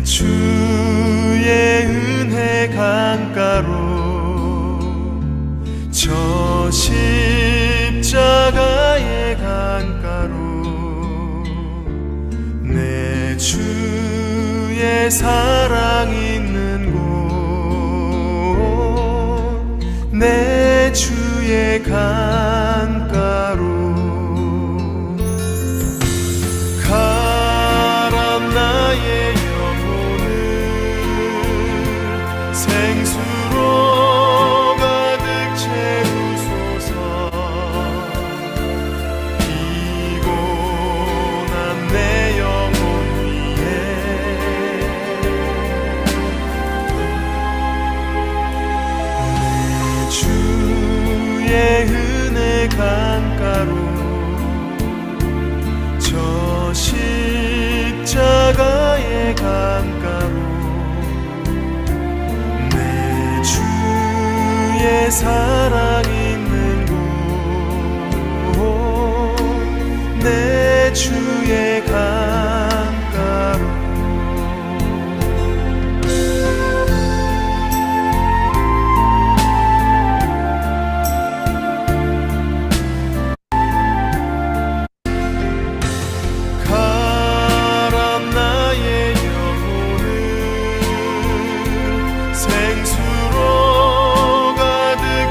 주의 은혜 강가로 저 십자가의 강가로 내 주의 사랑 있는 곳 내 주의 강가로 가람 나의 생수로 가득 채우소서. 피곤한 내 영혼 위에 내 주의 은혜 강가로 저 십자가의 강가로 주의 사랑 있는 곳 내 주의 강가로 가람 나의 영혼을 생수로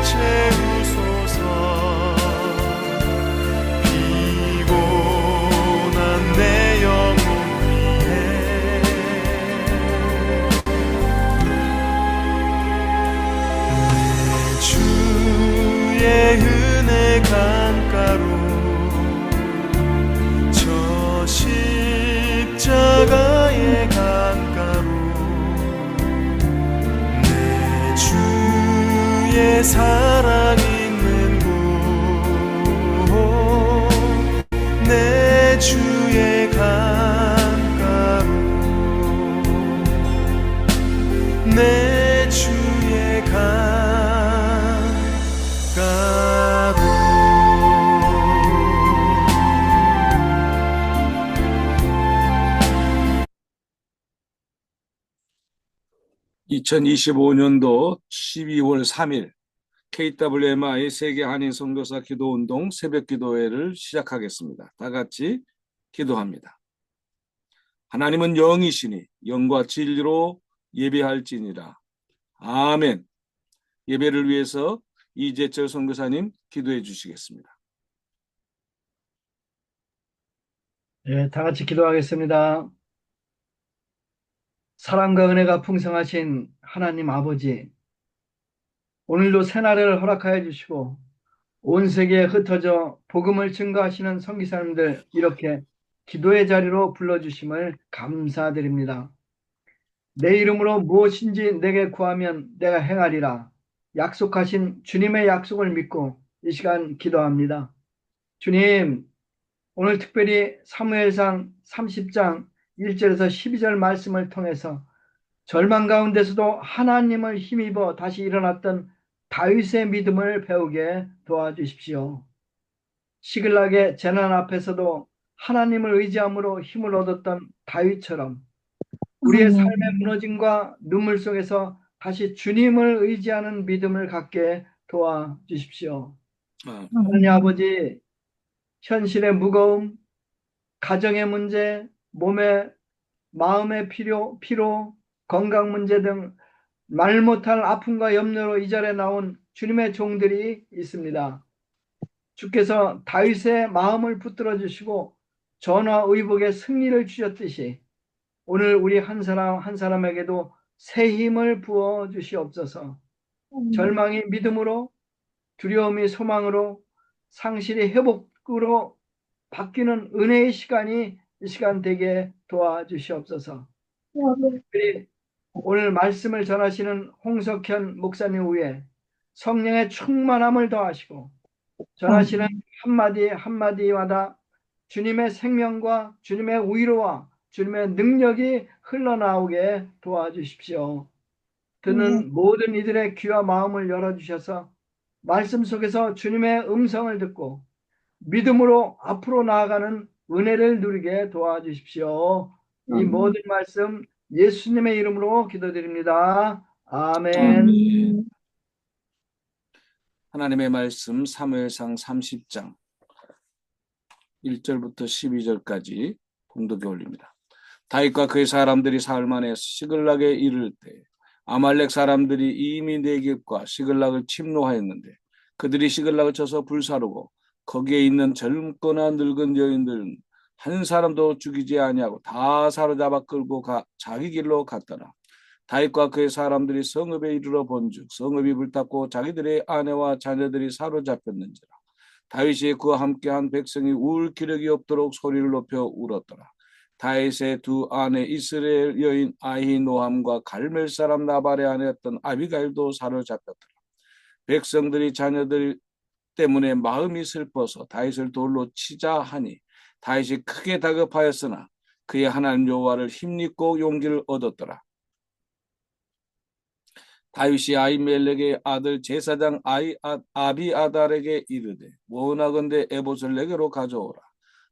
채우소서. 피곤한 내 영혼 위에 내 주의 은혜 강가로 저 십자가의 강가로 내 주의 사랑 있는 곳 내 주의 강가로 내 주의 강가로 2025년도 12월 3일 KWMI 세계 한인 선교사 기도운동 새벽기도회를 시작하겠습니다. 다 같이 기도합니다. 하나님은 영이시니 영과 진리로 예배할지니라. 아멘. 예배를 위해서 이재철 선교사님 기도해 주시겠습니다. 네, 다 같이 기도하겠습니다. 사랑과 은혜가 풍성하신 하나님 아버지, 오늘도 새날을 허락하여 주시고 온 세계에 흩어져 복음을 증거하시는 선교사님들 이렇게 기도의 자리로 불러주심을 감사드립니다. 내 이름으로 무엇인지 내게 구하면 내가 행하리라 약속하신 주님의 약속을 믿고 이 시간 기도합니다. 주님, 오늘 특별히 사무엘상 30장 1절에서 12절 말씀을 통해서 절망 가운데서도 하나님을 힘입어 다시 일어났던 다윗의 믿음을 배우게 도와주십시오. 시글락의 재난 앞에서도 하나님을 의지함으로 힘을 얻었던 다윗처럼 우리의 삶의 무너짐과 눈물 속에서 다시 주님을 의지하는 믿음을 갖게 도와주십시오. 하나님 아버지, 현실의 무거움, 가정의 문제, 몸의 마음의 피로, 건강 문제 등 말 못할 아픔과 염려로 이 자리에 나온 주님의 종들이 있습니다. 주께서 다윗의 마음을 붙들어 주시고 전화의복의 승리를 주셨듯이 오늘 우리 한 사람 한 사람에게도 새 힘을 부어 주시옵소서. 절망이 믿음으로, 두려움이 소망으로, 상실이 회복으로 바뀌는 은혜의 시간이 이 시간 되게 도와주시옵소서. 특별히 오늘 말씀을 전하시는 홍석현 목사님 위에 성령의 충만함을 더하시고 전하시는 한마디 한마디마다 주님의 생명과 주님의 위로와 주님의 능력이 흘러나오게 도와주십시오. 듣는 모든 이들의 귀와 마음을 열어주셔서 말씀 속에서 주님의 음성을 듣고 믿음으로 앞으로 나아가는 은혜를 누리게 도와주십시오. 이 모든 말씀 예수님의 이름으로 기도드립니다. 아멘. 아멘. 하나님의 말씀 사무엘상 30장 1절부터 12절까지 봉독에 올립니다. 다윗과 그의 사람들이 사흘 만에 시글락에 이를 때 아말렉 사람들이 이미 네겝과 시글락을 침노하였는데 그들이 시글락을 쳐서 불사르고 거기에 있는 젊거나 늙은 여인들은 한 사람도 죽이지 아니하고 다 사로잡아 끌고 자기 길로 갔더라. 다윗과 그의 사람들이 성읍에 이르러 본즉 성읍이 불탔고 자기들의 아내와 자녀들이 사로잡혔는지라. 다윗이 그와 함께한 백성이 울 기력이 없도록 소리를 높여 울었더라. 다윗의 두 아내 이스라엘 여인 아히노함과 갈멜 사람 나발의 아내였던 아비가일도 사로잡혔더라. 백성들이 자녀들 때문에 마음이 슬퍼서 다윗을 돌로 치자 하니 다윗이 크게 다급하였으나 그의 하나님 여호와를 힘입고 용기를 얻었더라. 다윗이 아히멜렉의 아들 제사장 아비아달에게 이르되 원하건대 에봇을 내게로 가져오라.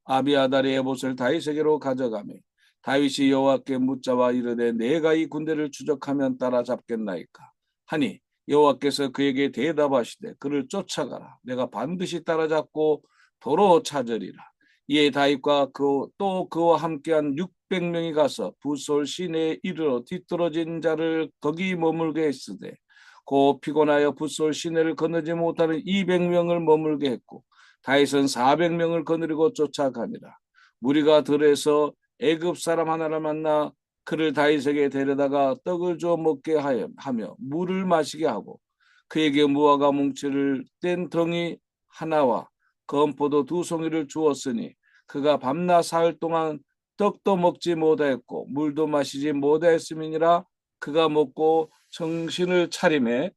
아비아달이 에봇을 다윗에게로 가져가매 다윗이 여호와께 묻자와 이르되 내가 이 군대를 추적하면 따라잡겠나이까 하니 여호와께서 그에게 대답하시되 그를 쫓아가라. 내가 반드시 따라잡고 도로 찾으리라. 이에 다윗과 또 그와 함께한 600명이 가서 붓솔 시내에 이르러 뒤떨어진 자를 거기 머물게 했으되 고 피곤하여 붓솔 시내를 거느지 못하는 200명을 머물게 했고 다윗은 400명을 거느리고 쫓아가니라. 무리가 들에서 애굽 사람 하나를 만나 그를 다윗에게 데려다가 떡을 줘 먹게 하며 물을 마시게 하고 그에게 무화과 뭉치를 뗀 덩이 하나와 건포도 2송이를 주었으니 그가 밤낮 사흘 동안 떡도 먹지 못하였고 물도 마시지 못하였음이니라. 그가 먹고 정신을 차리매.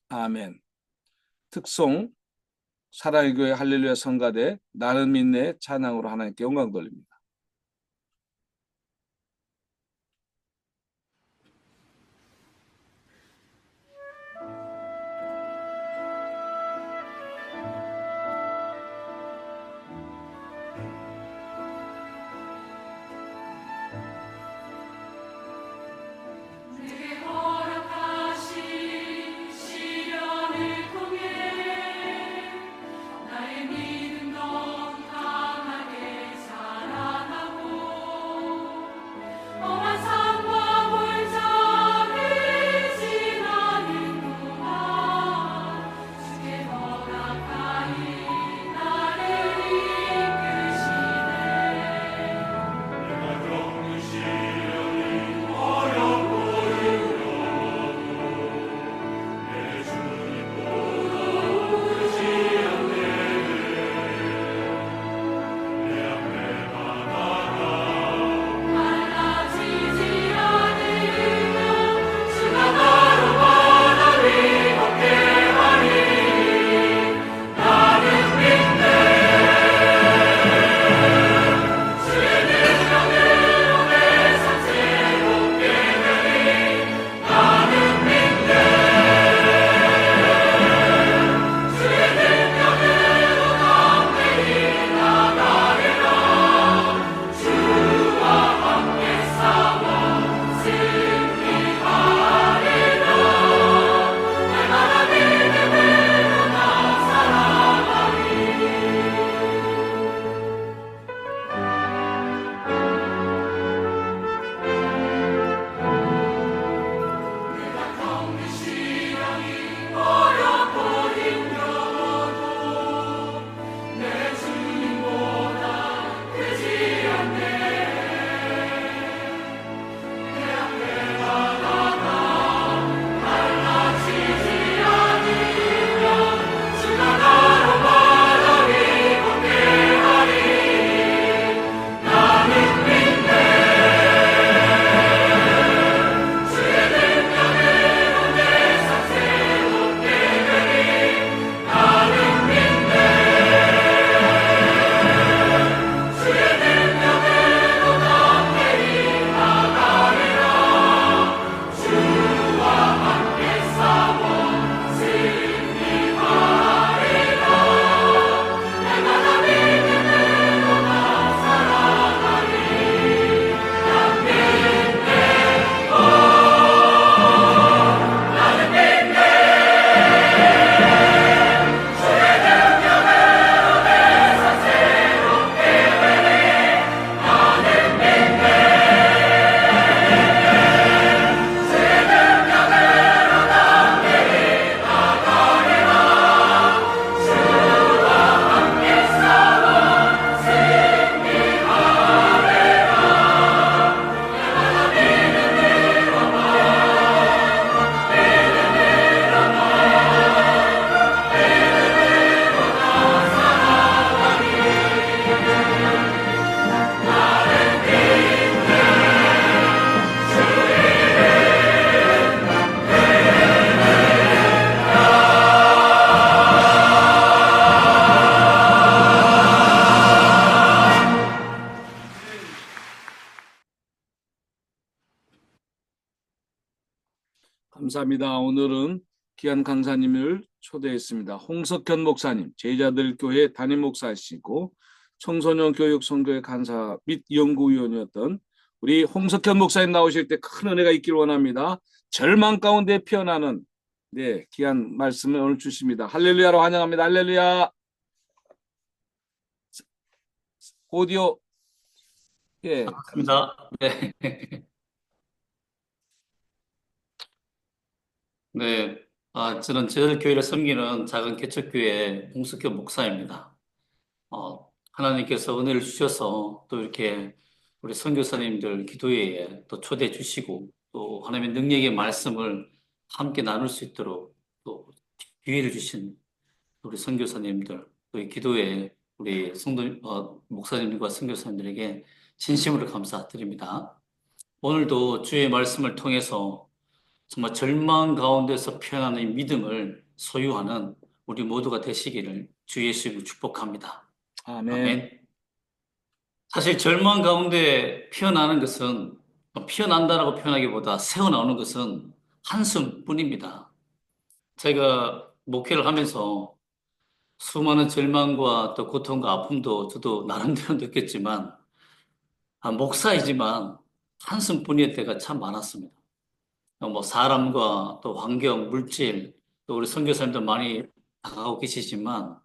아멘. 특송 사랑의 교회 할렐루야 성가대 나는 믿네 찬양으로 하나님께 영광 돌립니다. 나의 믿음 더 강하게 자라 감사합니다. 오늘은 귀한 강사님을 초대했습니다. 홍석현 목사님, 제자들 교회 담임 목사이시고 청소년 교육 선교회 간사 및 연구위원이었던 우리 홍석현 목사님 나오실 때 큰 은혜가 있기를 원합니다. 절망 가운데 피어나는 귀한 말씀을 오늘 주십니다. 할렐루야로 환영합니다. 할렐루야. 오디오 반갑습니다. 네. 네. 저는 저희 교회를 섬기는 작은 개척교회 홍석현 목사입니다. 하나님께서 은혜를 주셔서 또 이렇게 우리 선교사님들 기도회에 또 초대해 주시고 또 하나님의 능력의 말씀을 함께 나눌 수 있도록 또 기회를 주신 우리 선교사님들 또 이 기도회에 우리 목사님들과 선교사님들에게 진심으로 감사드립니다. 오늘도 주의 말씀을 통해서 정말 절망 가운데서 피어나는 이 믿음을 소유하는 우리 모두가 되시기를 주 예수님으로 축복합니다. 아멘. 아멘. 사실 절망 가운데 피어나는 것은 피어난다라고 표현하기보다 새어나오는 것은 한숨뿐입니다. 제가 목회를 하면서 수많은 절망과 또 고통과 아픔도 저도 나름대로 느꼈지만 목사이지만 한숨뿐일 때가 참 많았습니다. 뭐 사람과 또 환경, 물질, 또 우리 선교사님들 많이 당하고 계시지만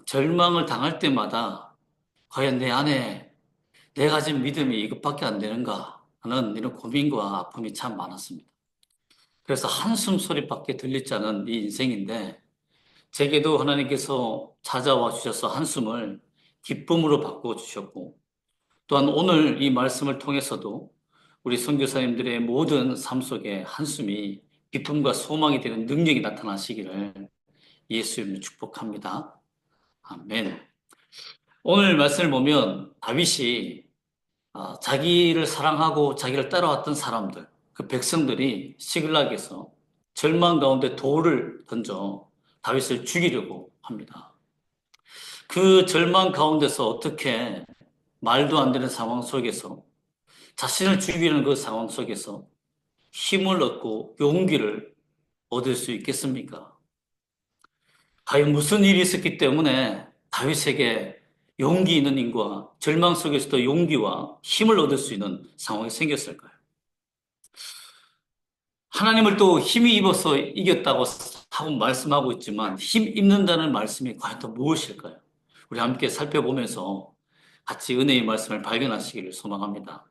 절망을 당할 때마다 과연 내 안에 내가 가진 믿음이 이것밖에 안 되는가 하는 이런 고민과 아픔이 참 많았습니다. 그래서 한숨 소리밖에 들리지 않은 이 인생인데 제게도 하나님께서 찾아와 주셔서 한숨을 기쁨으로 바꾸어 주셨고 또한 오늘 이 말씀을 통해서도 우리 선교사님들의 모든 삶 속에 한숨이 기쁨과 소망이 되는 능력이 나타나시기를 예수님을 축복합니다. 아멘. 오늘 말씀을 보면 다윗이 자기를 사랑하고 자기를 따라왔던 사람들, 그 백성들이 시글락에서 절망 가운데 돌을 던져 다윗을 죽이려고 합니다. 그 절망 가운데서 어떻게 말도 안 되는 상황 속에서 자신을 죽이는 그 상황 속에서 힘을 얻고 용기를 얻을 수 있겠습니까? 과연 무슨 일이 있었기 때문에 다윗에게 용기 있는 인과 절망 속에서도 용기와 힘을 얻을 수 있는 상황이 생겼을까요? 하나님을 또 힘이 입어서 이겼다고 하고 말씀하고 있지만 힘 입는다는 말씀이 과연 또 무엇일까요? 우리 함께 살펴보면서 같이 은혜의 말씀을 발견하시기를 소망합니다.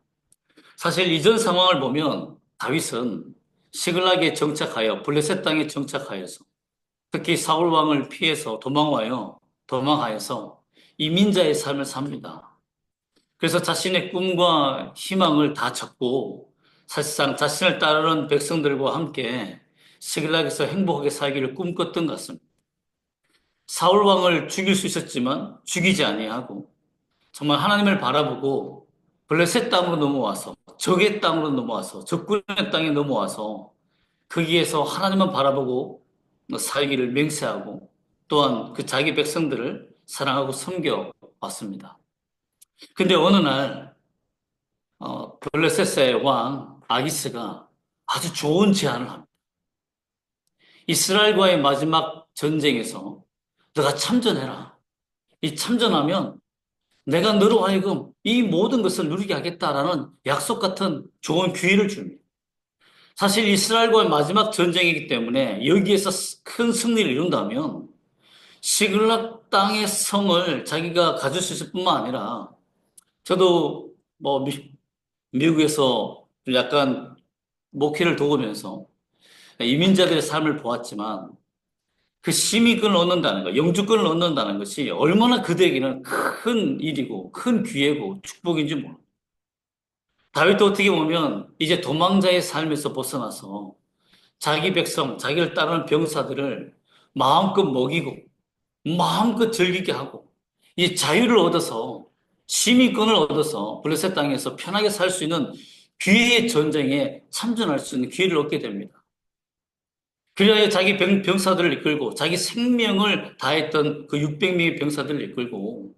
사실 이전 상황을 보면 다윗은 시글락에 정착하여 블레셋 땅에 정착하여서 특히 사울 왕을 피해서 도망하여서 이민자의 삶을 삽니다. 그래서 자신의 꿈과 희망을 다 접고 사실상 자신을 따르는 백성들과 함께 시글락에서 행복하게 살기를 꿈꿨던 것 같습니다. 사울 왕을 죽일 수 있었지만 죽이지 아니하고 정말 하나님을 바라보고 블레셋 땅으로 넘어와서 적의 땅으로 넘어와서 적군의 땅에 넘어와서 거기에서 하나님만 바라보고 살기를 맹세하고 또한 그 자기 백성들을 사랑하고 섬겨 왔습니다. 근데 어느 날 블레셋의 왕 아기스가 아주 좋은 제안을 합니다. 이스라엘과의 마지막 전쟁에서 너가 참전해라. 이 참전하면 내가 너로 하여금 이 모든 것을 누리게 하겠다라는 약속 같은 좋은 기회를 줍니다. 사실 이스라엘과의 마지막 전쟁이기 때문에 여기에서 큰 승리를 이룬다면 시글락 땅의 성을 자기가 가질 수 있을 뿐만 아니라 저도 뭐 미국에서 약간 목회를 도우면서 이민자들의 삶을 보았지만 그 시민권을 얻는다는 것, 영주권을 얻는다는 것이 얼마나 그들에게는 큰 일이고 큰 기회고 축복인지 모릅니다. 다윗도 어떻게 보면 이제 도망자의 삶에서 벗어나서 자기 백성, 자기를 따르는 병사들을 마음껏 먹이고 마음껏 즐기게 하고 이 자유를 얻어서 시민권을 얻어서 블레셋 땅에서 편하게 살 수 있는 기회의 전쟁에 참전할 수 있는 기회를 얻게 됩니다. 그리하여 자기 병사들을 이끌고 자기 생명을 다했던 그 600명의 병사들을 이끌고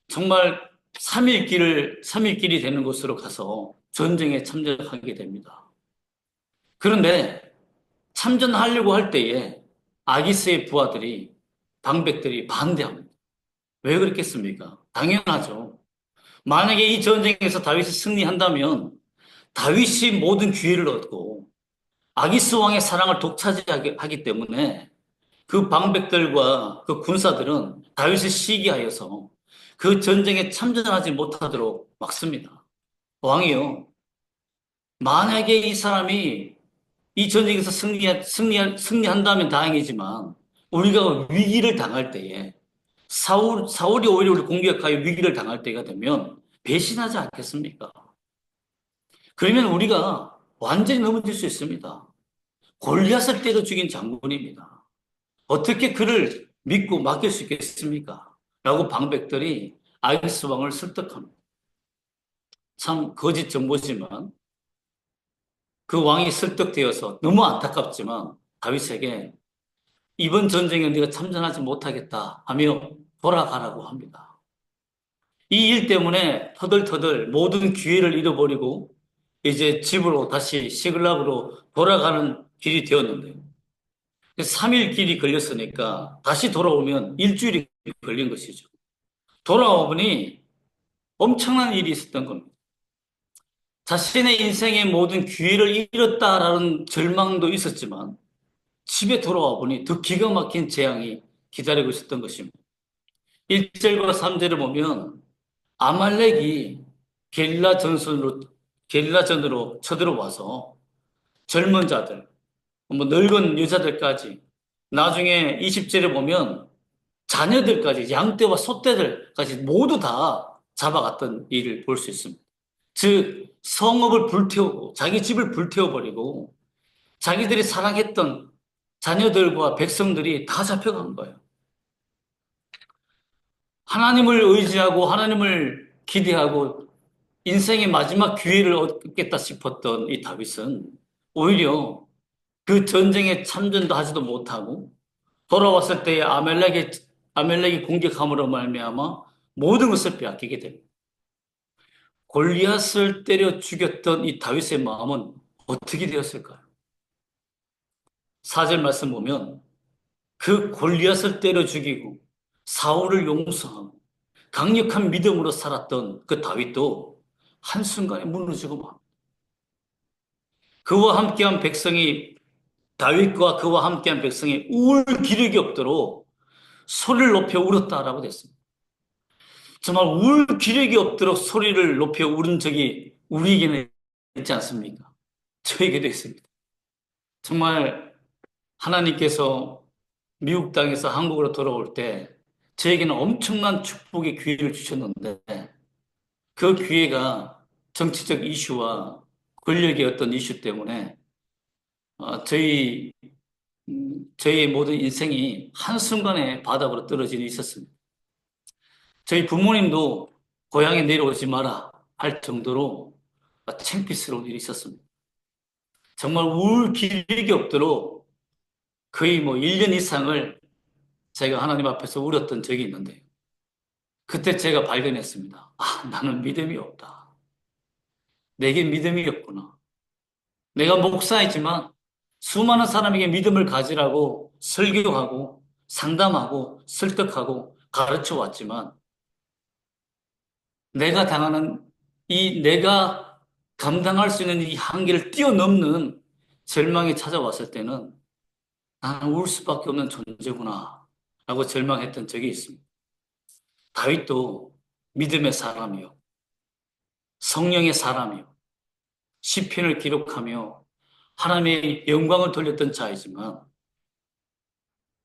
정말 3일 길이 되는 곳으로 가서 전쟁에 참전하게 됩니다. 그런데 참전하려고 할 때에 아기스의 부하들이, 방백들이 반대합니다. 왜 그랬겠습니까? 당연하죠. 만약에 이 전쟁에서 다윗이 승리한다면 다윗이 모든 기회를 얻고 아기스 왕의 사랑을 독차지하기 때문에 그 방백들과 그 군사들은 다윗을 시기하여서 그 전쟁에 참전하지 못하도록 막습니다. 왕이요. 만약에 이 사람이 이 전쟁에서 승리한다면 다행이지만 우리가 위기를 당할 때에 사울이 오히려 우리 공격하여 위기를 당할 때가 되면 배신하지 않겠습니까? 그러면 우리가 완전히 넘어질 수 있습니다. 골리앗을 때려 죽인 장군입니다. 어떻게 그를 믿고 맡길 수 있겠습니까? 라고 방백들이 아기스 왕을 설득합니다. 참 거짓 정보지만 그 왕이 설득되어서 너무 안타깝지만 다윗에게 이번 전쟁에 네가 참전하지 못하겠다 하며 돌아가라고 합니다. 이 일 때문에 터덜터덜 모든 기회를 잃어버리고 이제 집으로 다시 시글락으로 돌아가는 길이 되었는데요. 3일 길이 걸렸으니까 다시 돌아오면 일주일이 걸린 것이죠. 돌아와 보니 엄청난 일이 있었던 겁니다. 자신의 인생의 모든 기회를 잃었다라는 절망도 있었지만 집에 돌아와 보니 더 기가 막힌 재앙이 기다리고 있었던 것입니다. 1절과 3절을 보면 아말렉이 게릴라전으로 쳐들어와서 젊은 자들, 뭐 늙은 여자들까지, 나중에 20절에 보면 자녀들까지, 양떼와 소떼들까지 모두 다 잡아갔던 일을 볼 수 있습니다. 즉 성읍을 불태우고 자기 집을 불태워버리고 자기들이 사랑했던 자녀들과 백성들이 다 잡혀간 거예요. 하나님을 의지하고 하나님을 기대하고 인생의 마지막 기회를 얻겠다 싶었던 이 다윗은 오히려 그 전쟁에 참전도 하지도 못하고 돌아왔을 때에 아멜렉이 공격함으로 말미암아 모든 것을 빼앗기게 됩니다. 골리앗을 때려 죽였던 이 다윗의 마음은 어떻게 되었을까요? 4절 말씀 보면 그 골리앗을 때려 죽이고 사울을 용서하고 강력한 믿음으로 살았던 그 다윗도 한순간에 무너지고 맙니다. 다윗과 그와 함께한 백성이 울 기력이 없도록 소리를 높여 울었다라고 됐습니다. 정말 울 기력이 없도록 소리를 높여 울은 적이 우리에게는 있지 않습니까? 저에게도 있습니다. 정말 하나님께서 미국 땅에서 한국으로 돌아올 때 저에게는 엄청난 축복의 기회를 주셨는데 그 기회가 정치적 이슈와 권력의 어떤 이슈 때문에 저희의 모든 인생이 한순간에 바닥으로 떨어지는 일이 있었습니다. 저희 부모님도 고향에 내려오지 마라 할 정도로 창피스러운 일이 있었습니다. 정말 울 기력이 없도록 거의 1년 이상을 제가 하나님 앞에서 울었던 적이 있는데 그때 제가 발견했습니다. 나는 믿음이 없다. 내게 믿음이 없구나. 내가 목사이지만 수많은 사람에게 믿음을 가지라고 설교하고 상담하고 설득하고 가르쳐 왔지만 내가 감당할 수 있는 이 한계를 뛰어넘는 절망이 찾아왔을 때는 나는 울 수밖에 없는 존재구나 라고 절망했던 적이 있습니다. 다윗도 믿음의 사람이요 성령의 사람이요 시편을 기록하며 하나님의 영광을 돌렸던 자이지만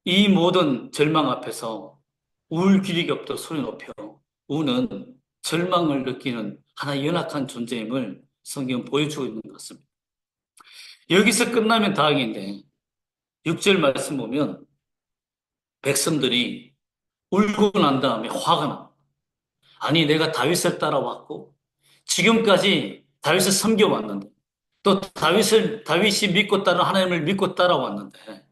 이 모든 절망 앞에서 울 기력이 없도록 소리 높여 우는 절망을 느끼는 하나의 연약한 존재임을 성경은 보여주고 있는 것 같습니다. 여기서 끝나면 다행인데 6절 말씀 보면 백성들이 울고 난 다음에 화가 납니다. 아니 내가 다윗을 따라왔고 지금까지 다윗을 섬겨왔는데 또 다윗이 믿고 따라 하나님을 믿고 따라왔는데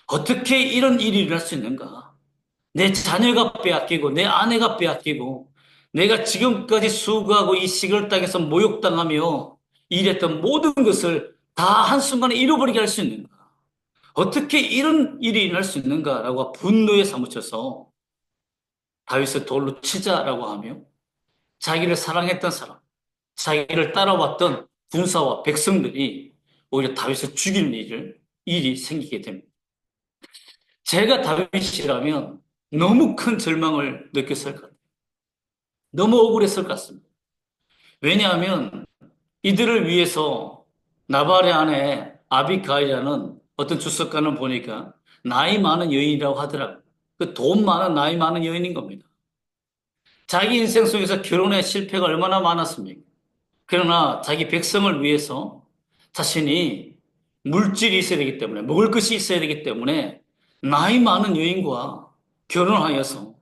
어떻게 이런 일이 일어날 수 있는가? 내 자녀가 빼앗기고 내 아내가 빼앗기고 내가 지금까지 수고하고 이 시골 땅에서 모욕당하며 일했던 모든 것을 다 다 한순간에 잃어버리게 할 수 있는가? 어떻게 이런 일이 일어날 수 있는가라고 분노에 사무쳐서 다윗을 돌로 치자라고 하며 자기를 사랑했던 사람, 자기를 따라왔던 군사와 백성들이 오히려 다윗을 죽이는 일이 생기게 됩니다. 제가 다윗이라면 너무 큰 절망을 느꼈을 것 같아요. 너무 억울했을 것 같습니다. 왜냐하면 이들을 위해서 나발의 아내 아비가일이라는 어떤 주석가는 보니까 나이 많은 여인이라고 하더라고요. 그 돈 많은 나이 많은 여인인 겁니다. 자기 인생 속에서 결혼의 실패가 얼마나 많았습니까? 그러나 자기 백성을 위해서 자신이 물질이 있어야 되기 때문에, 먹을 것이 있어야 되기 때문에 나이 많은 여인과 결혼하여서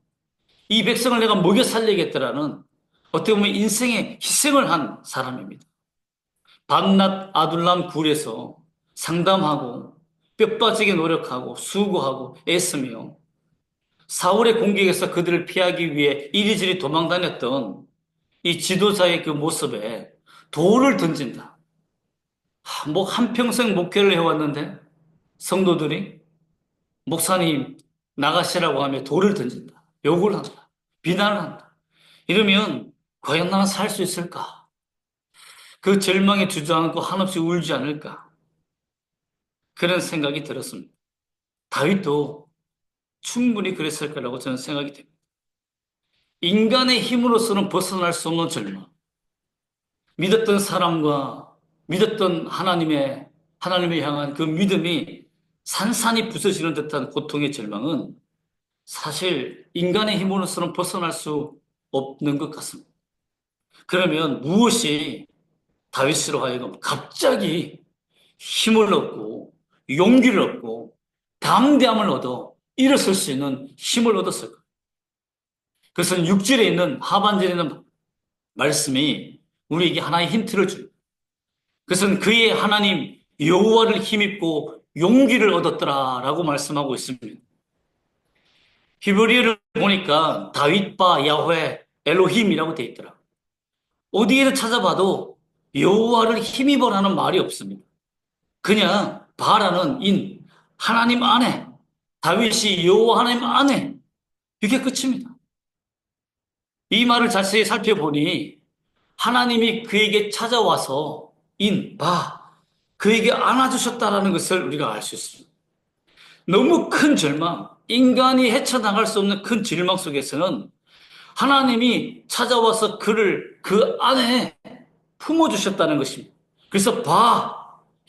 이 백성을 내가 먹여 살리겠다라는 어떻게 보면 인생의 희생을 한 사람입니다. 밤낮 아둘람 굴에서 상담하고 뼈 빠지게 노력하고 수고하고 애쓰며 사울의 공격에서 그들을 피하기 위해 이리저리 도망다녔던 이 지도자의 그 모습에 돌을 던진다. 뭐 한평생 목회를 해왔는데 성도들이 목사님 나가시라고 하며 돌을 던진다. 욕을 한다. 비난을 한다. 이러면 과연 나는 살 수 있을까? 그 절망에 주저앉고 한없이 울지 않을까? 그런 생각이 들었습니다. 다윗도 충분히 그랬을 거라고 저는 생각이 됩니다. 인간의 힘으로서는 벗어날 수 없는 절망. 믿었던 사람과 믿었던 하나님을 향한 그 믿음이 산산이 부서지는 듯한 고통의 절망은 사실 인간의 힘으로서는 벗어날 수 없는 것 같습니다. 그러면 무엇이 다윗으로 하여금 갑자기 힘을 얻고 용기를 얻고 담대함을 얻어 일어설 수 있는 힘을 얻었을까? 그것은 6절에 있는 하반절에 있는 말씀이 우리에게 하나의 힌트를 줍니다. 그것은 그의 하나님 여호와를 힘입고 용기를 얻었더라라고 말씀하고 있습니다. 히브리어를 보니까 다윗바 야훼 엘로힘이라고 되어 있더라. 어디에를 찾아봐도 여호와를 힘입어라는 말이 없습니다. 그냥 바라는 인 하나님 안에 다윗이 여호와 하나님 안에 이게 끝입니다. 이 말을 자세히 살펴보니 하나님이 그에게 찾아와서 그에게 안아주셨다라는 것을 우리가 알 수 있습니다. 너무 큰 절망, 인간이 헤쳐나갈 수 없는 큰 절망 속에서는 하나님이 찾아와서 그를 그 안에 품어주셨다는 것입니다. 그래서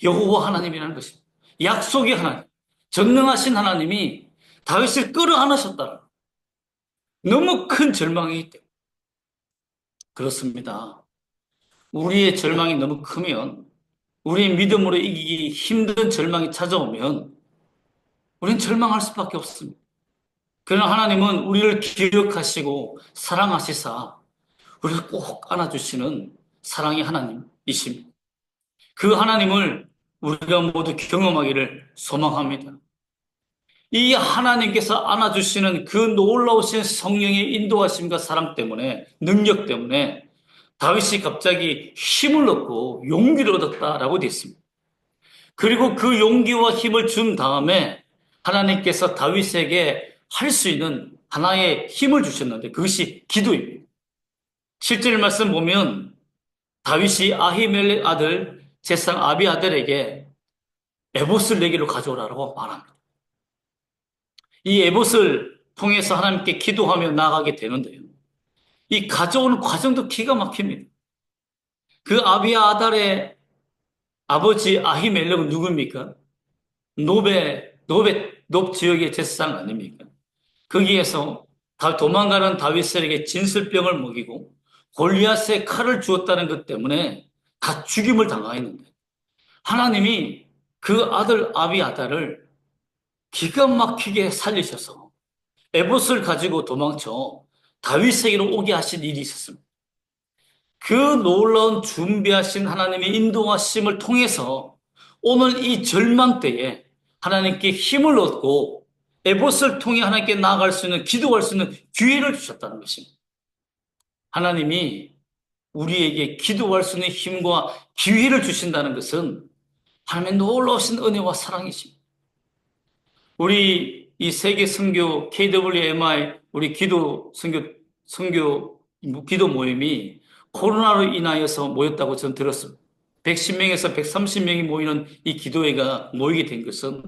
여호와 하나님이라는 것입니다. 약속의 하나님, 전능하신 하나님이 다윗을 끌어안으셨다. 너무 큰 절망이기 때문에 그렇습니다. 우리의 절망이 너무 크면, 우리의 믿음으로 이기기 힘든 절망이 찾아오면 우리는 절망할 수밖에 없습니다. 그러나 하나님은 우리를 기억하시고 사랑하시사 우리를 꼭 안아주시는 사랑의 하나님이십니다. 그 하나님을 우리가 모두 경험하기를 소망합니다. 이 하나님께서 안아주시는 그 놀라우신 성령의 인도하심과 사랑 때문에, 능력 때문에 다윗이 갑자기 힘을 얻고 용기를 얻었다라고 되어 있습니다. 그리고 그 용기와 힘을 준 다음에 하나님께서 다윗에게 할 수 있는 하나의 힘을 주셨는데 그것이 기도입니다. 7절 말씀 보면 다윗이 아히멜렉 아들 제상 아비아들에게 에봇을 내기로 가져오라고 말합니다. 이 에봇을 통해서 하나님께 기도하며 나아가게 되는데요. 이 가져오는 과정도 기가 막힙니다. 그 아비아달의 아버지 아히멜렉은 누굽니까? 노베 지역의 제사장 아닙니까? 거기에서 도망가는 다윗에게 진설병을 먹이고 골리앗의 칼을 주었다는 것 때문에 다 죽임을 당하였는데 하나님이 그 아들 아비아달을 기가 막히게 살리셔서 에봇을 가지고 도망쳐 다윗에게로 오게 하신 일이 있었습니다. 그 놀라운 준비하신 하나님의 인도하심을 통해서 오늘 이 절망 때에 하나님께 힘을 얻고 에봇을 통해 하나님께 나아갈 수 있는, 기도할 수 있는 기회를 주셨다는 것입니다. 하나님이 우리에게 기도할 수 있는 힘과 기회를 주신다는 것은 하나님의 놀라우신 은혜와 사랑이십니다. 우리 이 세계 선교 KWMI 우리 기도 기도 모임이 코로나로 인하여서 모였다고 저는 들었습니다. 110명에서 130명이 모이는 이 기도회가 모이게 된 것은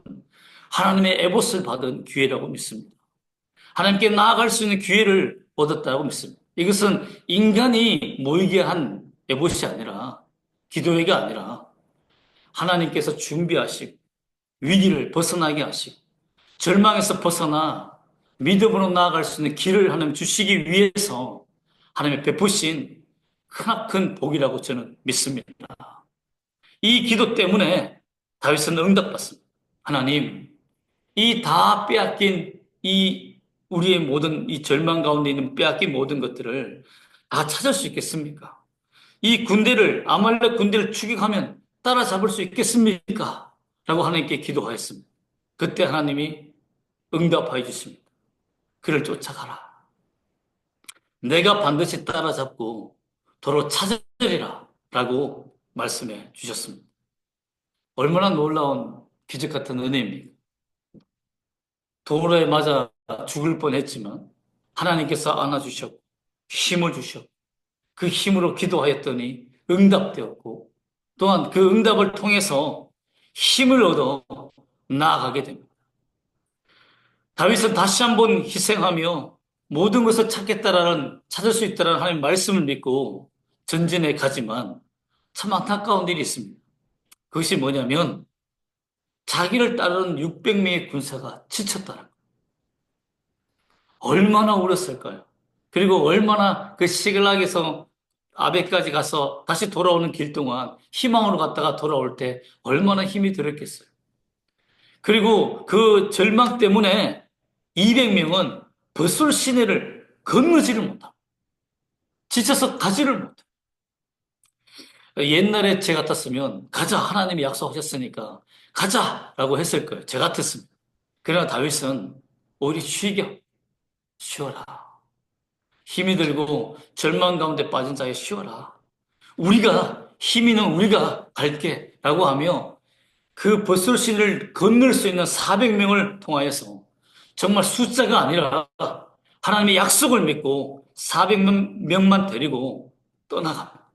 하나님의 에봇을 받은 기회라고 믿습니다. 하나님께 나아갈 수 있는 기회를 얻었다고 믿습니다. 이것은 인간이 모이게 한 에봇이 아니라, 기도회가 아니라 하나님께서 준비하시고 위기를 벗어나게 하시고 절망에서 벗어나 믿음으로 나아갈 수 있는 길을 하나님 주시기 위해서 하나님의 베푸신 크나큰 복이라고 저는 믿습니다. 이 기도 때문에 다윗은 응답받습니다. 하나님, 이 다 빼앗긴 우리의 모든 이 절망 가운데 있는 빼앗긴 모든 것들을 다 찾을 수 있겠습니까? 이 아말렉 군대를 추격하면 따라잡을 수 있겠습니까? 라고 하나님께 기도하였습니다. 그때 하나님이 응답하여 주십니다. 그를 쫓아가라. 내가 반드시 따라잡고 도로 찾으리라 라고 말씀해 주셨습니다. 얼마나 놀라운 기적 같은 은혜입니까? 도로에 맞아 죽을 뻔했지만 하나님께서 안아주셨고 힘을 주셨고 그 힘으로 기도하였더니 응답되었고 또한 그 응답을 통해서 힘을 얻어 나아가게 됩니다. 다윗은 다시 한번 희생하며 모든 것을 찾을 수 있다는 하나님의 말씀을 믿고 전진해 가지만 참 안타까운 일이 있습니다. 그것이 뭐냐면 자기를 따르는 600명의 군사가 지쳤다는 거예요. 얼마나 울었을까요? 그리고 얼마나 그 시글락에서 아베까지 가서 다시 돌아오는 길 동안 희망으로 갔다가 돌아올 때 얼마나 힘이 들었겠어요. 그리고 그 절망 때문에 200명은 벳솔 시내를 건너지를 못합니다. 지쳐서 가지를 못해요. 옛날에 제 같았으면 가자, 하나님이 약속하셨으니까 가자라고 했을 거예요. 제 같았습니다. 그러나 다윗은 오히려 쉬어라. 힘이 들고 절망 가운데 빠진 자에 쉬어라. 힘 있는 우리가 갈게 라고 하며 그 벳솔 시내를 건널 수 있는 400명을 통하여서 정말 숫자가 아니라 하나님의 약속을 믿고 400명만 데리고 떠나갑니다.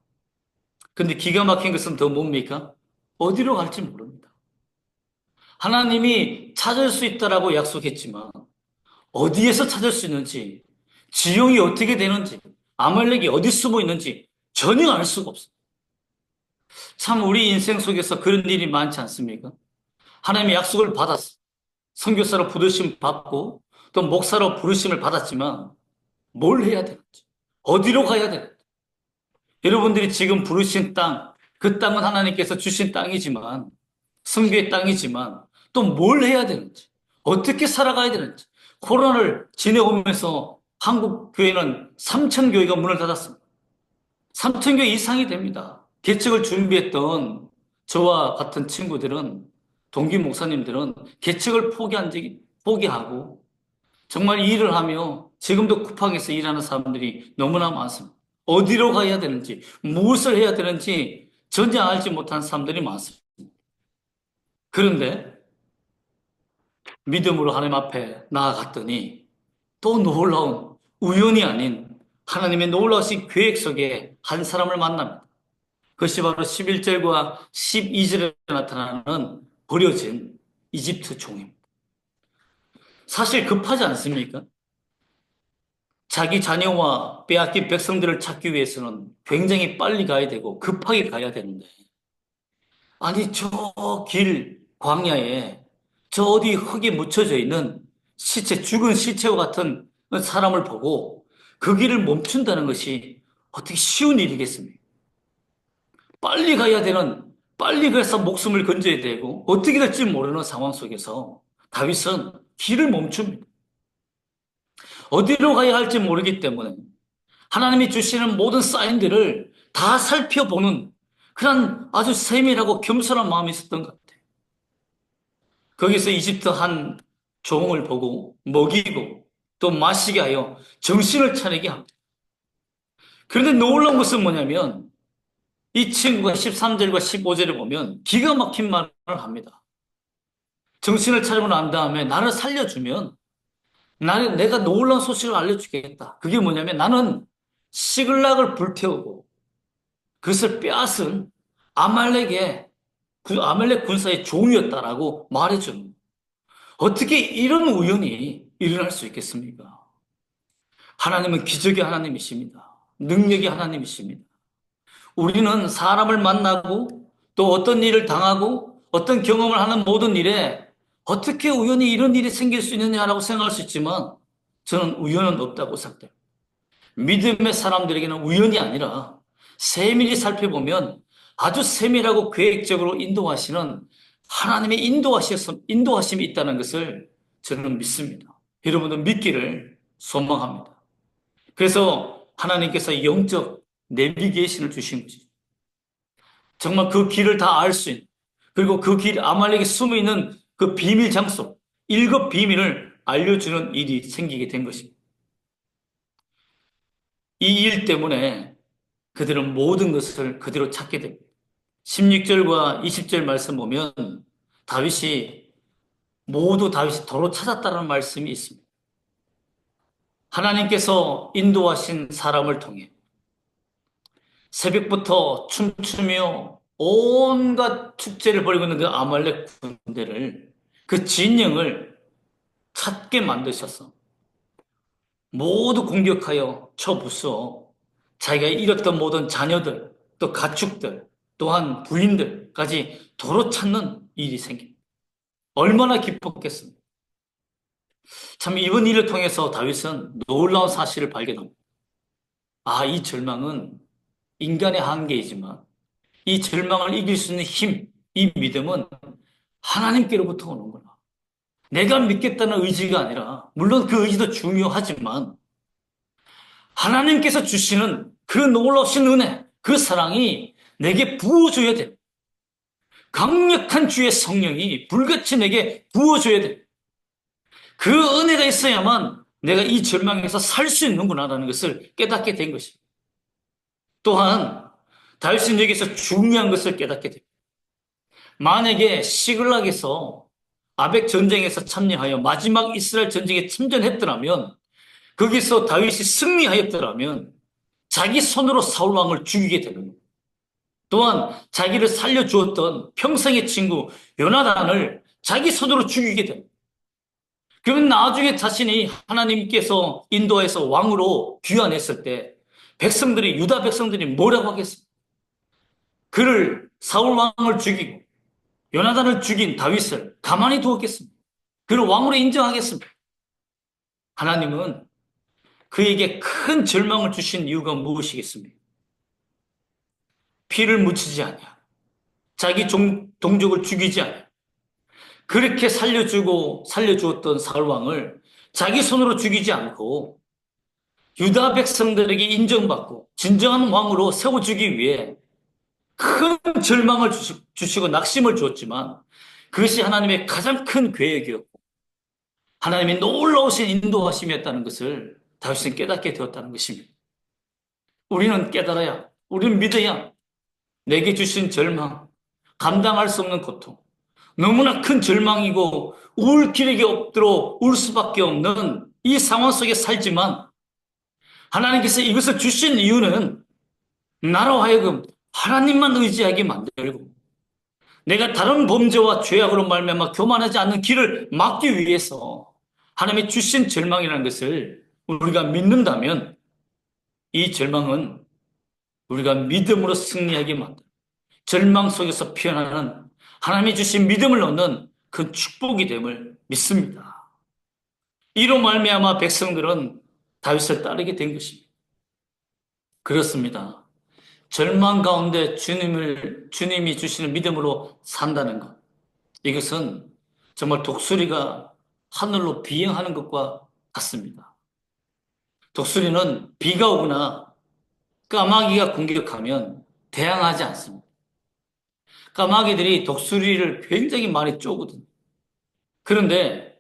근데 기가 막힌 것은 더 뭡니까? 어디로 갈지 모릅니다. 하나님이 찾을 수 있다라고 약속했지만 어디에서 찾을 수 있는지, 지형이 어떻게 되는지, 아말렉이 어디 숨어 있는지 전혀 알 수가 없어요. 참 우리 인생 속에서 그런 일이 많지 않습니까? 하나님의 약속을 받았어. 선교사로 부르심 받고 또 목사로 부르심을 받았지만 뭘 해야 되는지, 어디로 가야 되는지. 여러분들이 지금 부르신 땅, 그 땅은 하나님께서 주신 땅이지만, 선교의 땅이지만 또 뭘 해야 되는지, 어떻게 살아가야 되는지. 코로나를 지내오면서 한국 교회는 3,000교회가 문을 닫았습니다. 3,000교회 이상이 됩니다. 개척을 준비했던 저와 같은 친구들은, 동기 목사님들은 개척을 포기하고 정말 일을 하며 지금도 쿠팡에서 일하는 사람들이 너무나 많습니다. 어디로 가야 되는지, 무엇을 해야 되는지 전혀 알지 못한 사람들이 많습니다. 그런데 믿음으로 하나님 앞에 나아갔더니 또 놀라운, 우연이 아닌 하나님의 놀라우신 계획 속에 한 사람을 만납니다. 그것이 바로 11절과 12절에 나타나는 버려진 이집트 종입니다. 사실 급하지 않습니까? 자기 자녀와 빼앗긴 백성들을 찾기 위해서는 굉장히 빨리 가야 되고 급하게 가야 되는데, 아니 저 길 광야에 저 어디 흙에 묻혀져 있는 죽은 시체와 같은 사람을 보고 그 길을 멈춘다는 것이 어떻게 쉬운 일이겠습니까? 빨리 가서 목숨을 건져야 되고 어떻게 될지 모르는 상황 속에서 다윗은 길을 멈춥니다. 어디로 가야 할지 모르기 때문에 하나님이 주시는 모든 사인들을 다 살펴보는 그런 아주 세밀하고 겸손한 마음이 있었던 것 같아요. 거기서 이집트 한 종을 보고 먹이고 또 마시게 하여 정신을 차리게 합니다. 그런데 놀라운 것은 뭐냐면 이 친구가 13절과 15절을 보면 기가 막힌 말을 합니다. 정신을 차리고 난 다음에 나를 살려주면 내가 놀라운 소식을 알려주겠다. 그게 뭐냐면 나는 시글락을 불태우고 그것을 빼앗은 아말렉 군사의 종이었다라고 말해주는 거예요. 어떻게 이런 우연이 일어날 수 있겠습니까? 하나님은 기적의 하나님이십니다. 능력의 하나님이십니다. 우리는 사람을 만나고 또 어떤 일을 당하고 어떤 경험을 하는 모든 일에 어떻게 우연히 이런 일이 생길 수 있느냐라고 생각할 수 있지만 저는 우연은 없다고 생각해요. 믿음의 사람들에게는 우연이 아니라 세밀히 살펴보면 아주 세밀하고 계획적으로 인도하시는 하나님의 인도하심이 있다는 것을 저는 믿습니다. 여러분도 믿기를 소망합니다. 그래서 하나님께서 영적 내비게이션을 주신 거지. 정말 그 길을 다 알 수 있는, 그리고 그 길, 아말렉에 숨어 있는 그 비밀 장소, 7 비밀을 알려주는 일이 생기게 된 것입니다. 이 일 때문에 그들은 모든 것을 그대로 찾게 됩니다. 16절과 20절 말씀 보면 다윗이 도로 찾았다는 말씀이 있습니다. 하나님께서 인도하신 사람을 통해 새벽부터 춤추며 온갖 축제를 벌이고 있는 그 아말렉 군대를, 그 진영을 찾게 만드셔서 모두 공격하여 쳐부수어 자기가 잃었던 모든 자녀들, 또 가축들, 또한 부인들까지 도로 찾는 일이 생깁니다. 얼마나 기뻤겠습니까? 참 이번 일을 통해서 다윗은 놀라운 사실을 발견합니다. 이 절망은 인간의 한계이지만 이 절망을 이길 수 있는 힘, 이 믿음은 하나님께로부터 오는구나. 내가 믿겠다는 의지가 아니라, 물론 그 의지도 중요하지만 하나님께서 주시는 그 놀라우신 은혜, 그 사랑이 내게 부어줘야 돼. 강력한 주의 성령이 불같이 내게 부어줘야 돼. 그 은혜가 있어야만 내가 이 절망에서 살 수 있는구나라는 것을 깨닫게 된 것입니다. 또한 다윗은 여기서 중요한 것을 깨닫게 됩니다. 만약에 시글락에서 아벡 전쟁에서 참여하여 마지막 이스라엘 전쟁에 참전했더라면, 거기서 다윗이 승리하였더라면 자기 손으로 사울 왕을 죽이게 되는 겁니다. 또한 자기를 살려주었던 평생의 친구 요나단을 자기 손으로 죽이게 됩니다. 그러면 나중에 자신이 하나님께서 인도해서 왕으로 귀환했을 때 유다 백성들이 뭐라고 하겠습니까? 그를 사울 왕을 죽이고 요나단을 죽인 다윗을 가만히 두었겠습니까? 그를 왕으로 인정하겠습니까? 하나님은 그에게 큰 절망을 주신 이유가 무엇이겠습니까? 피를 묻히지 않냐, 자기 동족을 죽이지 않냐, 그렇게 살려주었던 사울 왕을 자기 손으로 죽이지 않고 유다 백성들에게 인정받고 진정한 왕으로 세워주기 위해 큰 절망을 주시고 낙심을 주었지만 그것이 하나님의 가장 큰 계획이었고 하나님의 놀라우신 인도하심이었다는 것을 다윗은 깨닫게 되었다는 것입니다. 우리는 깨달아야, 우리는 믿어야 내게 주신 절망, 감당할 수 없는 고통, 너무나 큰 절망이고 울 기력이 없도록 울 수밖에 없는 이 상황 속에 살지만 하나님께서 이것을 주신 이유는 나로 하여금 하나님만 의지하게 만들고 내가 다른 범죄와 죄악으로 말미암아 교만하지 않는 길을 막기 위해서 하나님이 주신 절망이라는 것을 우리가 믿는다면 이 절망은 우리가 믿음으로 승리하게 만든, 절망 속에서 피어나는 하나님이 주신 믿음을 얻는 그 축복이 됨을 믿습니다. 이로 말미암아 백성들은 다윗을 따르게 된 것입니다. 그렇습니다. 절망 가운데 주님이 주시는 믿음으로 산다는 것, 이것은 정말 독수리가 하늘로 비행하는 것과 같습니다. 독수리는 비가 오거나 까마귀가 공격하면 대항하지 않습니다. 까마귀들이 독수리를 굉장히 많이 쪼거든요. 그런데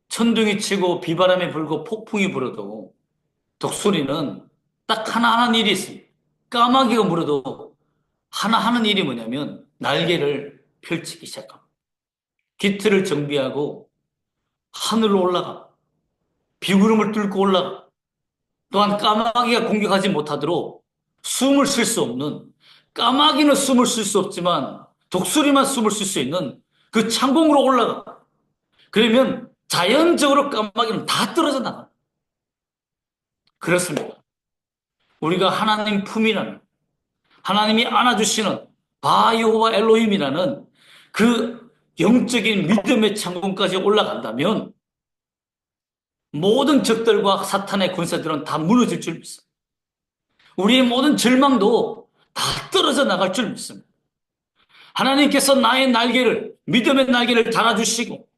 천둥이 치고 비바람이 불고 폭풍이 불어도 독수리는 딱 하나 하는 일이 있습니다. 까마귀가 물어도 하나 하는 일이 뭐냐면 날개를 펼치기 시작합니다. 깃털을 정비하고 하늘로 올라가 비구름을 뚫고 올라가 또한 까마귀가 공격하지 못하도록 숨을 쉴 수 없는 까마귀는 숨을 쉴 수 없지만 독수리만 숨을 쉴 수 있는 그 창공으로 올라가. 그러면 자연적으로 까마귀는 다 떨어져 나가. 그렇습니다. 우리가 하나님 품이라는 하나님이 안아주시는 바여호와 엘로힘이라는 그 영적인 믿음의 창공까지 올라간다면 모든 적들과 사탄의 군사들은 다 무너질 줄 믿습니다. 우리의 모든 절망도 다 떨어져 나갈 줄 믿습니다. 하나님께서 나의 날개를, 믿음의 날개를 달아주시고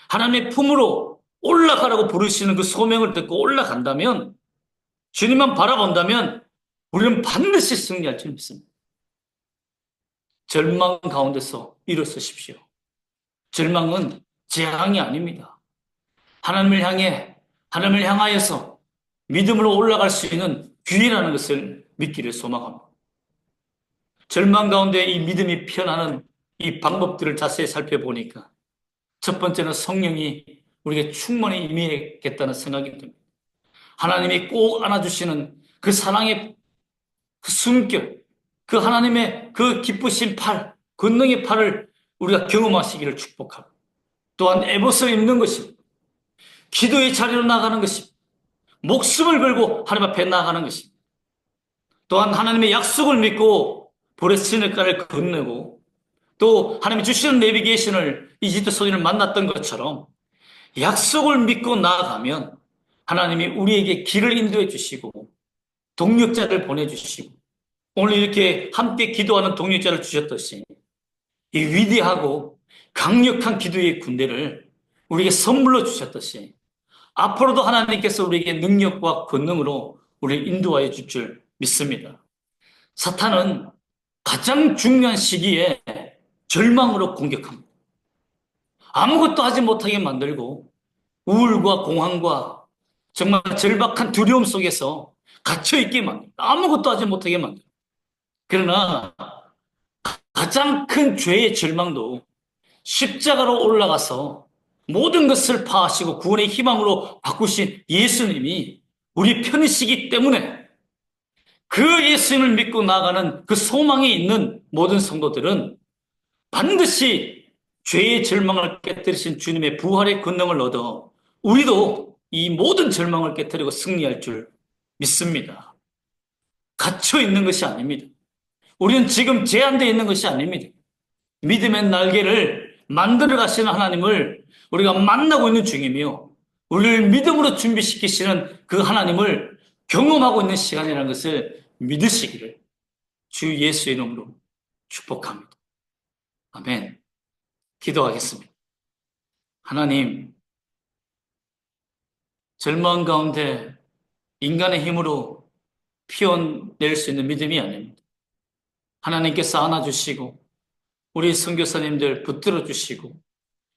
하나님의 품으로 올라가라고 부르시는 그 소명을 듣고 올라간다면, 주님만 바라본다면 우리는 반드시 승리할 줄 믿습니다. 절망 가운데서 일어서십시오. 절망은 재앙이 아닙니다. 하나님을 향하여서 믿음으로 올라갈 수 있는 기회라는 것을 믿기를 소망합니다. 절망 가운데 이 믿음이 피어나는 이 방법들을 자세히 살펴보니까 첫 번째는 성령이 우리에게 충만히 임해야겠다는 생각이 듭니다. 하나님이 꼭 안아주시는 그 사랑의 그 숨결, 그 하나님의 그 기쁘신 팔, 권능의 팔을 우리가 경험하시기를 축복합니다. 또한 에봇을 입는 것입니다. 기도의 자리로 나가는 것입니다. 목숨을 걸고 하나님 앞에 나가는 것입니다. 또한 하나님의 약속을 믿고 불의 시냇가를 건너고 또 하나님이 주시는 내비게이션을 이집트 소년을 만났던 것처럼 약속을 믿고 나아가면 하나님이 우리에게 길을 인도해 주시고 동력자를 보내주시고 오늘 이렇게 함께 기도하는 동력자를 주셨듯이 이 위대하고 강력한 기도의 군대를 우리에게 선물로 주셨듯이 앞으로도 하나님께서 우리에게 능력과 권능으로 우리를 인도하여 줄 줄 믿습니다. 사탄은 가장 중요한 시기에 절망으로 공격합니다. 아무것도 하지 못하게 만들고 우울과 공황과 정말 절박한 두려움 속에서 갇혀있게 만듭니다. 아무것도 하지 못하게 만듭니다. 그러나 가장 큰 죄의 절망도 십자가로 올라가서 모든 것을 파하시고 구원의 희망으로 바꾸신 예수님이 우리 편이시기 때문에 그 예수님을 믿고 나아가는 그 소망이 있는 모든 성도들은 반드시 죄의 절망을 깨뜨리신 주님의 부활의 권능을 얻어 우리도 이 모든 절망을 깨뜨리고 승리할 줄 믿습니다. 갇혀 있는 것이 아닙니다. 우리는 지금 제한되어 있는 것이 아닙니다. 믿음의 날개를 만들어 가시는 하나님을 우리가 만나고 있는 중이며 우리를 믿음으로 준비시키시는 그 하나님을 경험하고 있는 시간이라는 것을 믿으시기를 주 예수의 이름으로 축복합니다. 아멘. 기도하겠습니다. 하나님, 절망 가운데 인간의 힘으로 피워낼 수 있는 믿음이 아닙니다. 하나님께서 안아주시고 우리 선교사님들 붙들어 주시고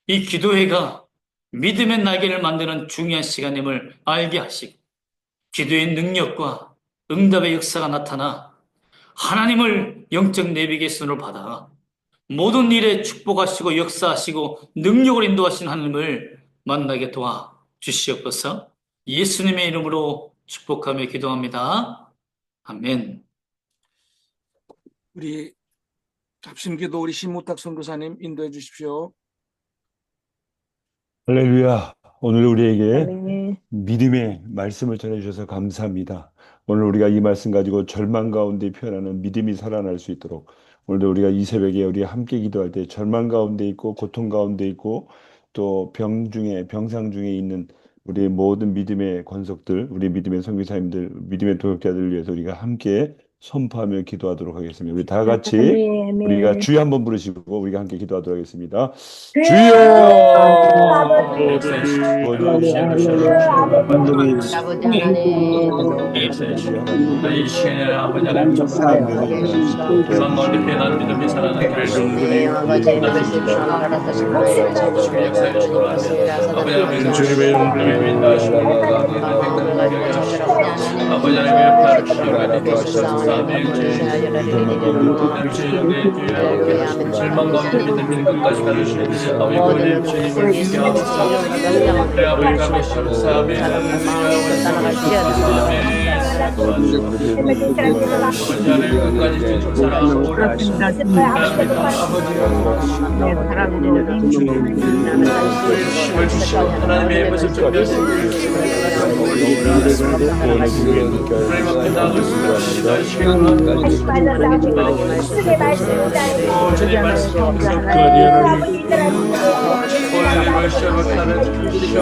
이 기도회가 믿음의 날개를 만드는 중요한 시간임을 알게 하시고 기도의 능력과 응답의 역사가 나타나 하나님을 영적 내비게이션으로 받아 모든 일에 축복하시고 역사하시고 능력을 인도하신 하나님을 만나게 도와 주시옵소서. 예수님의 이름으로 축복하며 기도합니다. 아멘. 우리 합심기도 우리 신무탁 선교사님 인도해 주십시오. 할렐루야. 오늘 우리에게 네. 믿음의 말씀을 전해주셔서 감사합니다. 오늘 우리가 이 말씀 가지고 절망 가운데 피어나는 믿음이 살아날 수 있도록 오늘도 우리가 이 새벽에 우리 함께 기도할 때 절망 가운데 있고 고통 가운데 있고 또 병상 중에 있는 우리의 모든 믿음의 권속들, 우리 믿음의 선교사님들, 믿음의 도역자들을 위해서 우리가 함께 선포하며 기도하도록 하겠습니다. 우리 다 같이 아멘. 우리가 주여 한번 부르시고 우리가 함께 기도하도록 하겠습니다. 주여! 주여! 아버지. 아버지 하나님 이 시간에 아버지 하나님 그런 가운데 피어나는 믿음이 살아나기를 네, 아버지 말씀 주시고 받았다 주의 역사에 주시고 아버지 하나님 주님의 이름으로 믿다 아버지 하나님의 나를 주시옵소서. 아멘. 절망 가운데 믿음의 끝까지 가주시옵소서. 아버지 구원의 주님을 믿게 하옵소서. 내 아버지 가주시옵소서. 아멘. 끝까지 쭉 살아오고 힘을 주시고 하나님의 것을 준비하시고 하나님 나아갈 수 없습니다. 시간을 주님 말씀 오늘 말씀을 따라 주십시오.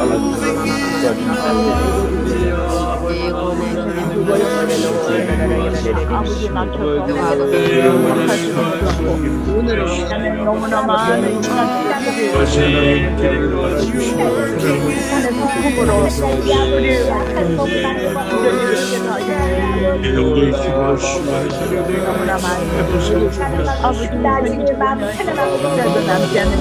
아버지 맞춰서 오늘 시간에 너무나 많은 인간들이 속으로 우리를 너무나 많이 아버지 남지 않는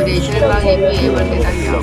우리 실망의 부임을 깨닫고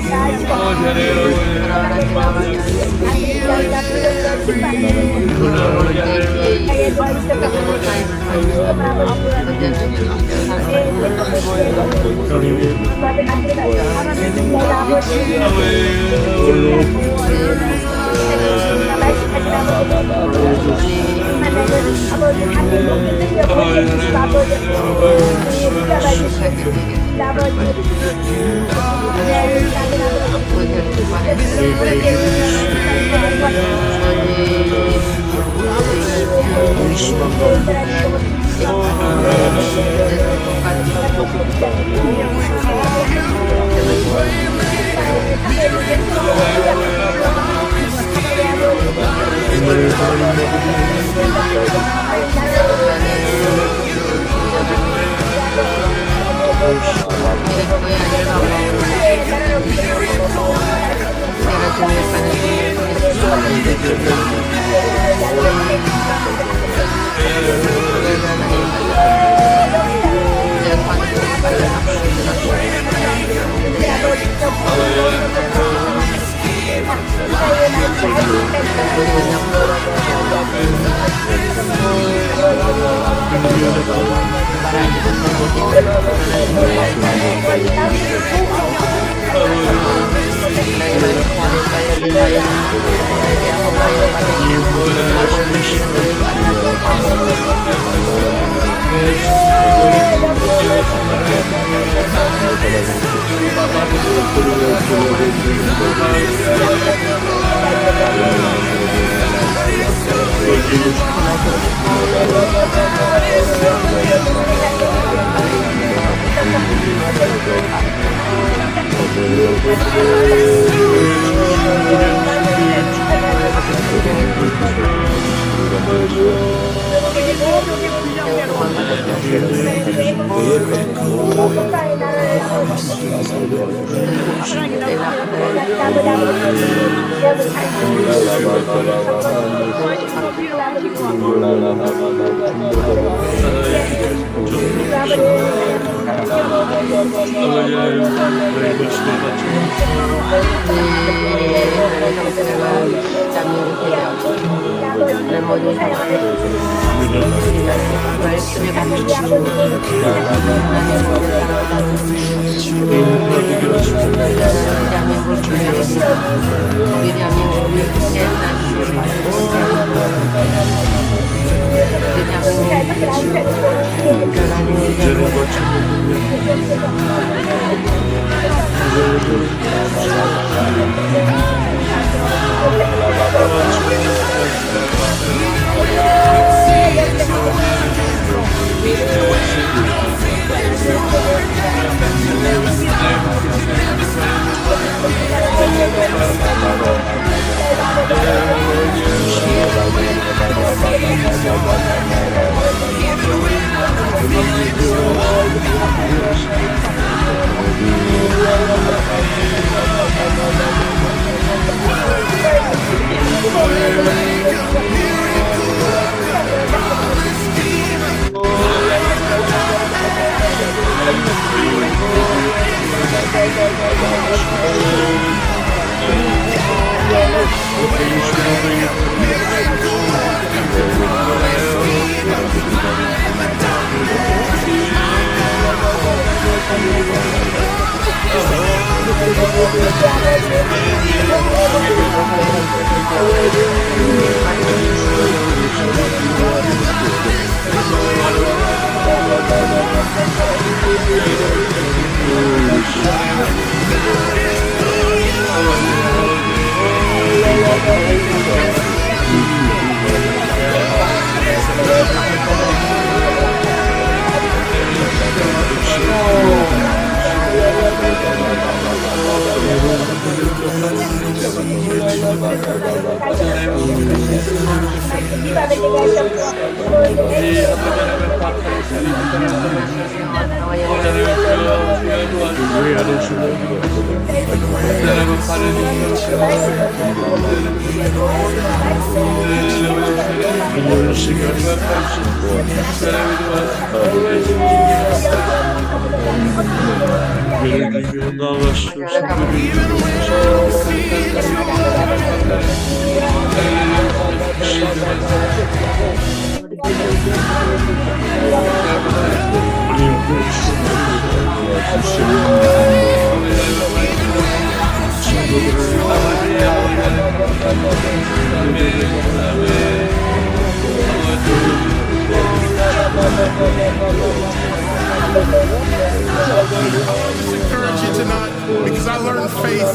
Encourage you tonight because I learned faith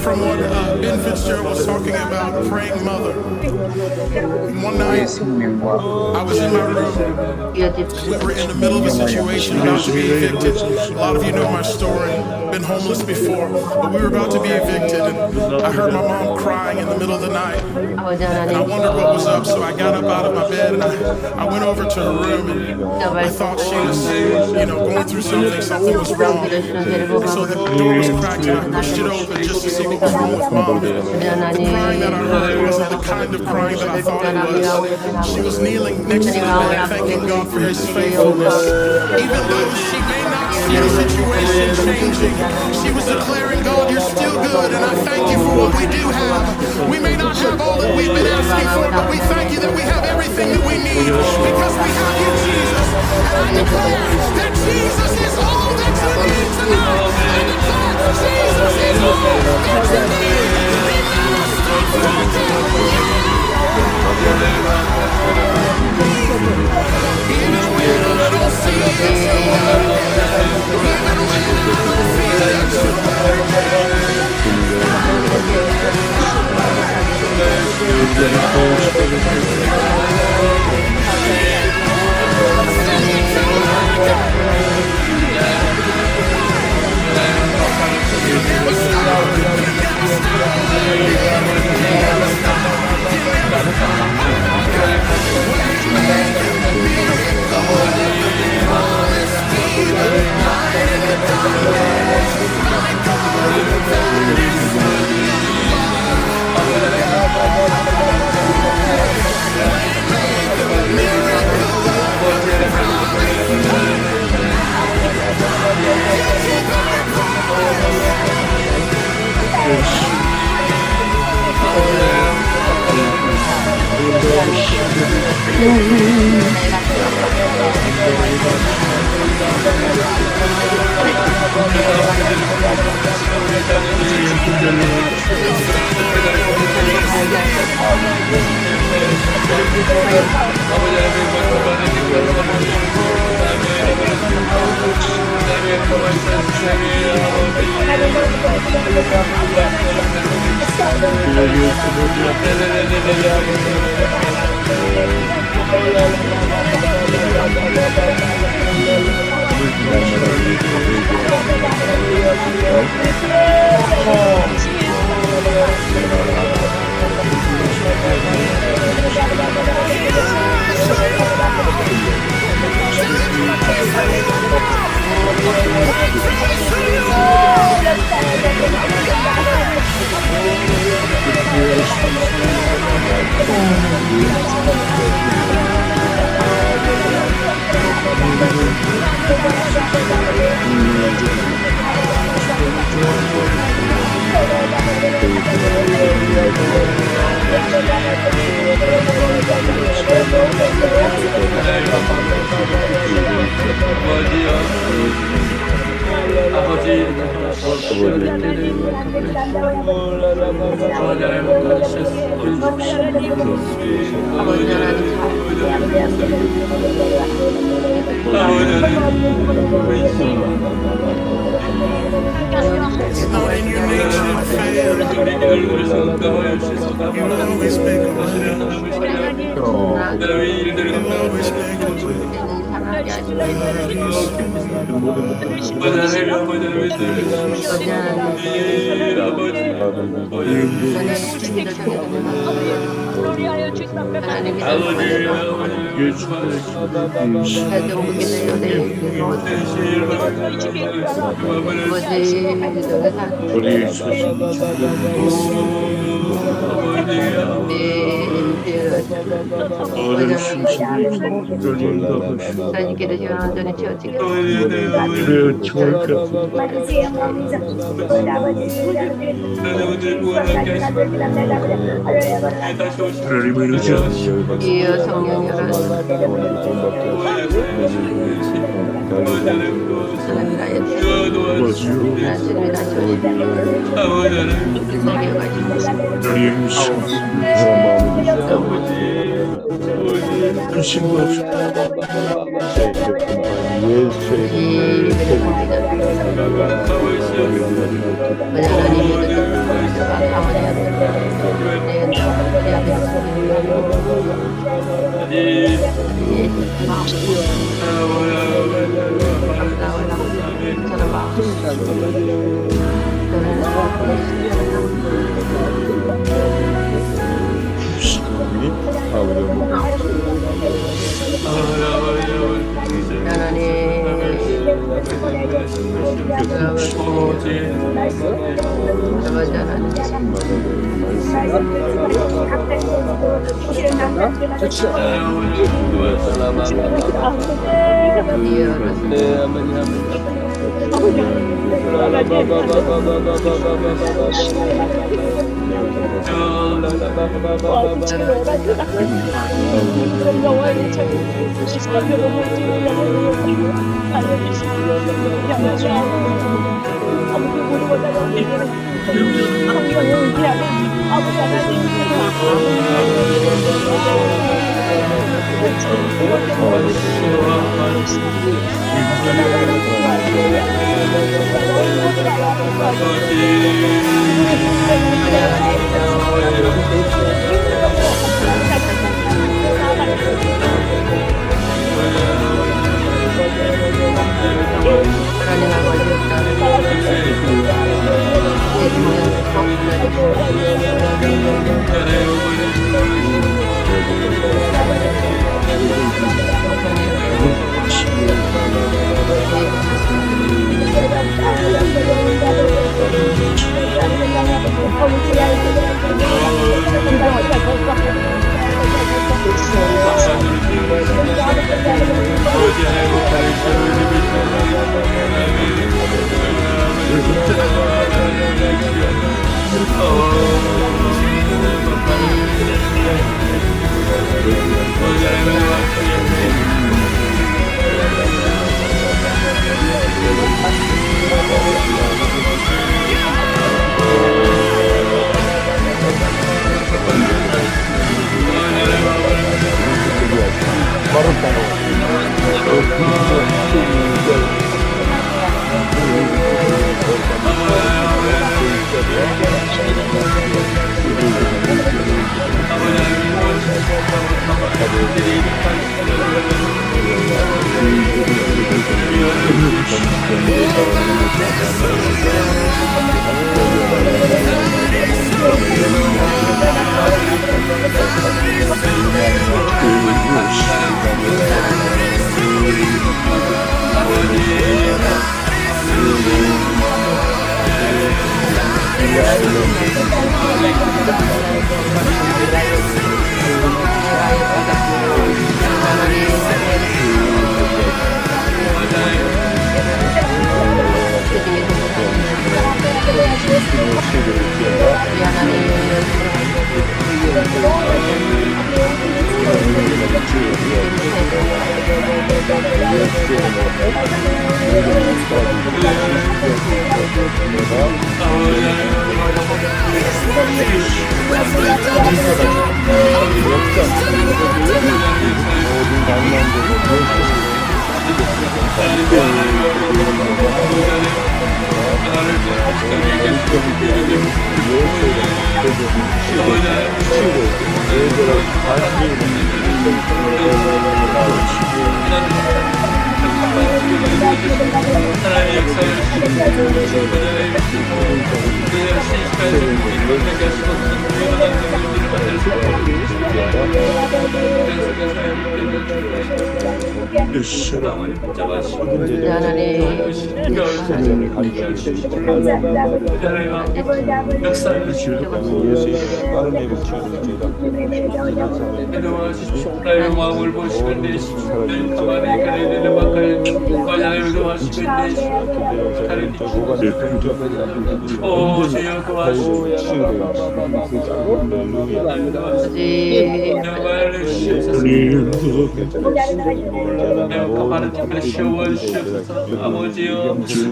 from what Ben Fitzgerald was talking about, praying mother. And one night I was in my room. We were in the middle of a situation about to be evicted. A lot of you know my story. Been homeless before, but we were about to be evicted, and I heard my mom crying in the middle of the night. And I wondered what was up, so I got up out of my bed and I went over to her room, and I thought she was, going through something was wrong. And so the door was cracked and I pushed it open just to see what was wrong with mom. The crying that I heard wasn't the kind of crying that I thought it was. She was kneeling next to the bed, thanking God for His faithfulness. Even though she may not see the situation changing, she was declaring, God, you're still good, and I thank you for what we do have. We may not have all that we've been asking for, but we thank you that we have everything that we need because we have you, Jesus. And I declare that Jesus is all that you need tonight. I declare that Jesus is all that you need. We never stop walking. Even when I don't see it, even when I don't feel Thank you. It's not in your nature to fail. You always make a way. You always make a way.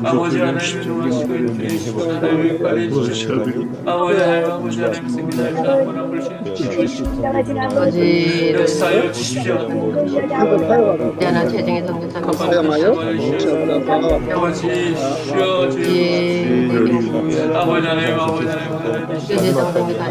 아버지 하나님의 말씀을 하나님의 관리주시고 아버지 하나님 승리자 한번 불신 역사하여 주십시오. 대한한 최정의 성교사 아버지 쉬어 주여 아버지 하나님 아버지 하나님 교제성 성교사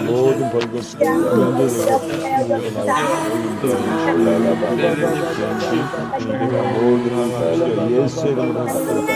모든 벌금 예수의 이름으로 예수의 이름으로 모든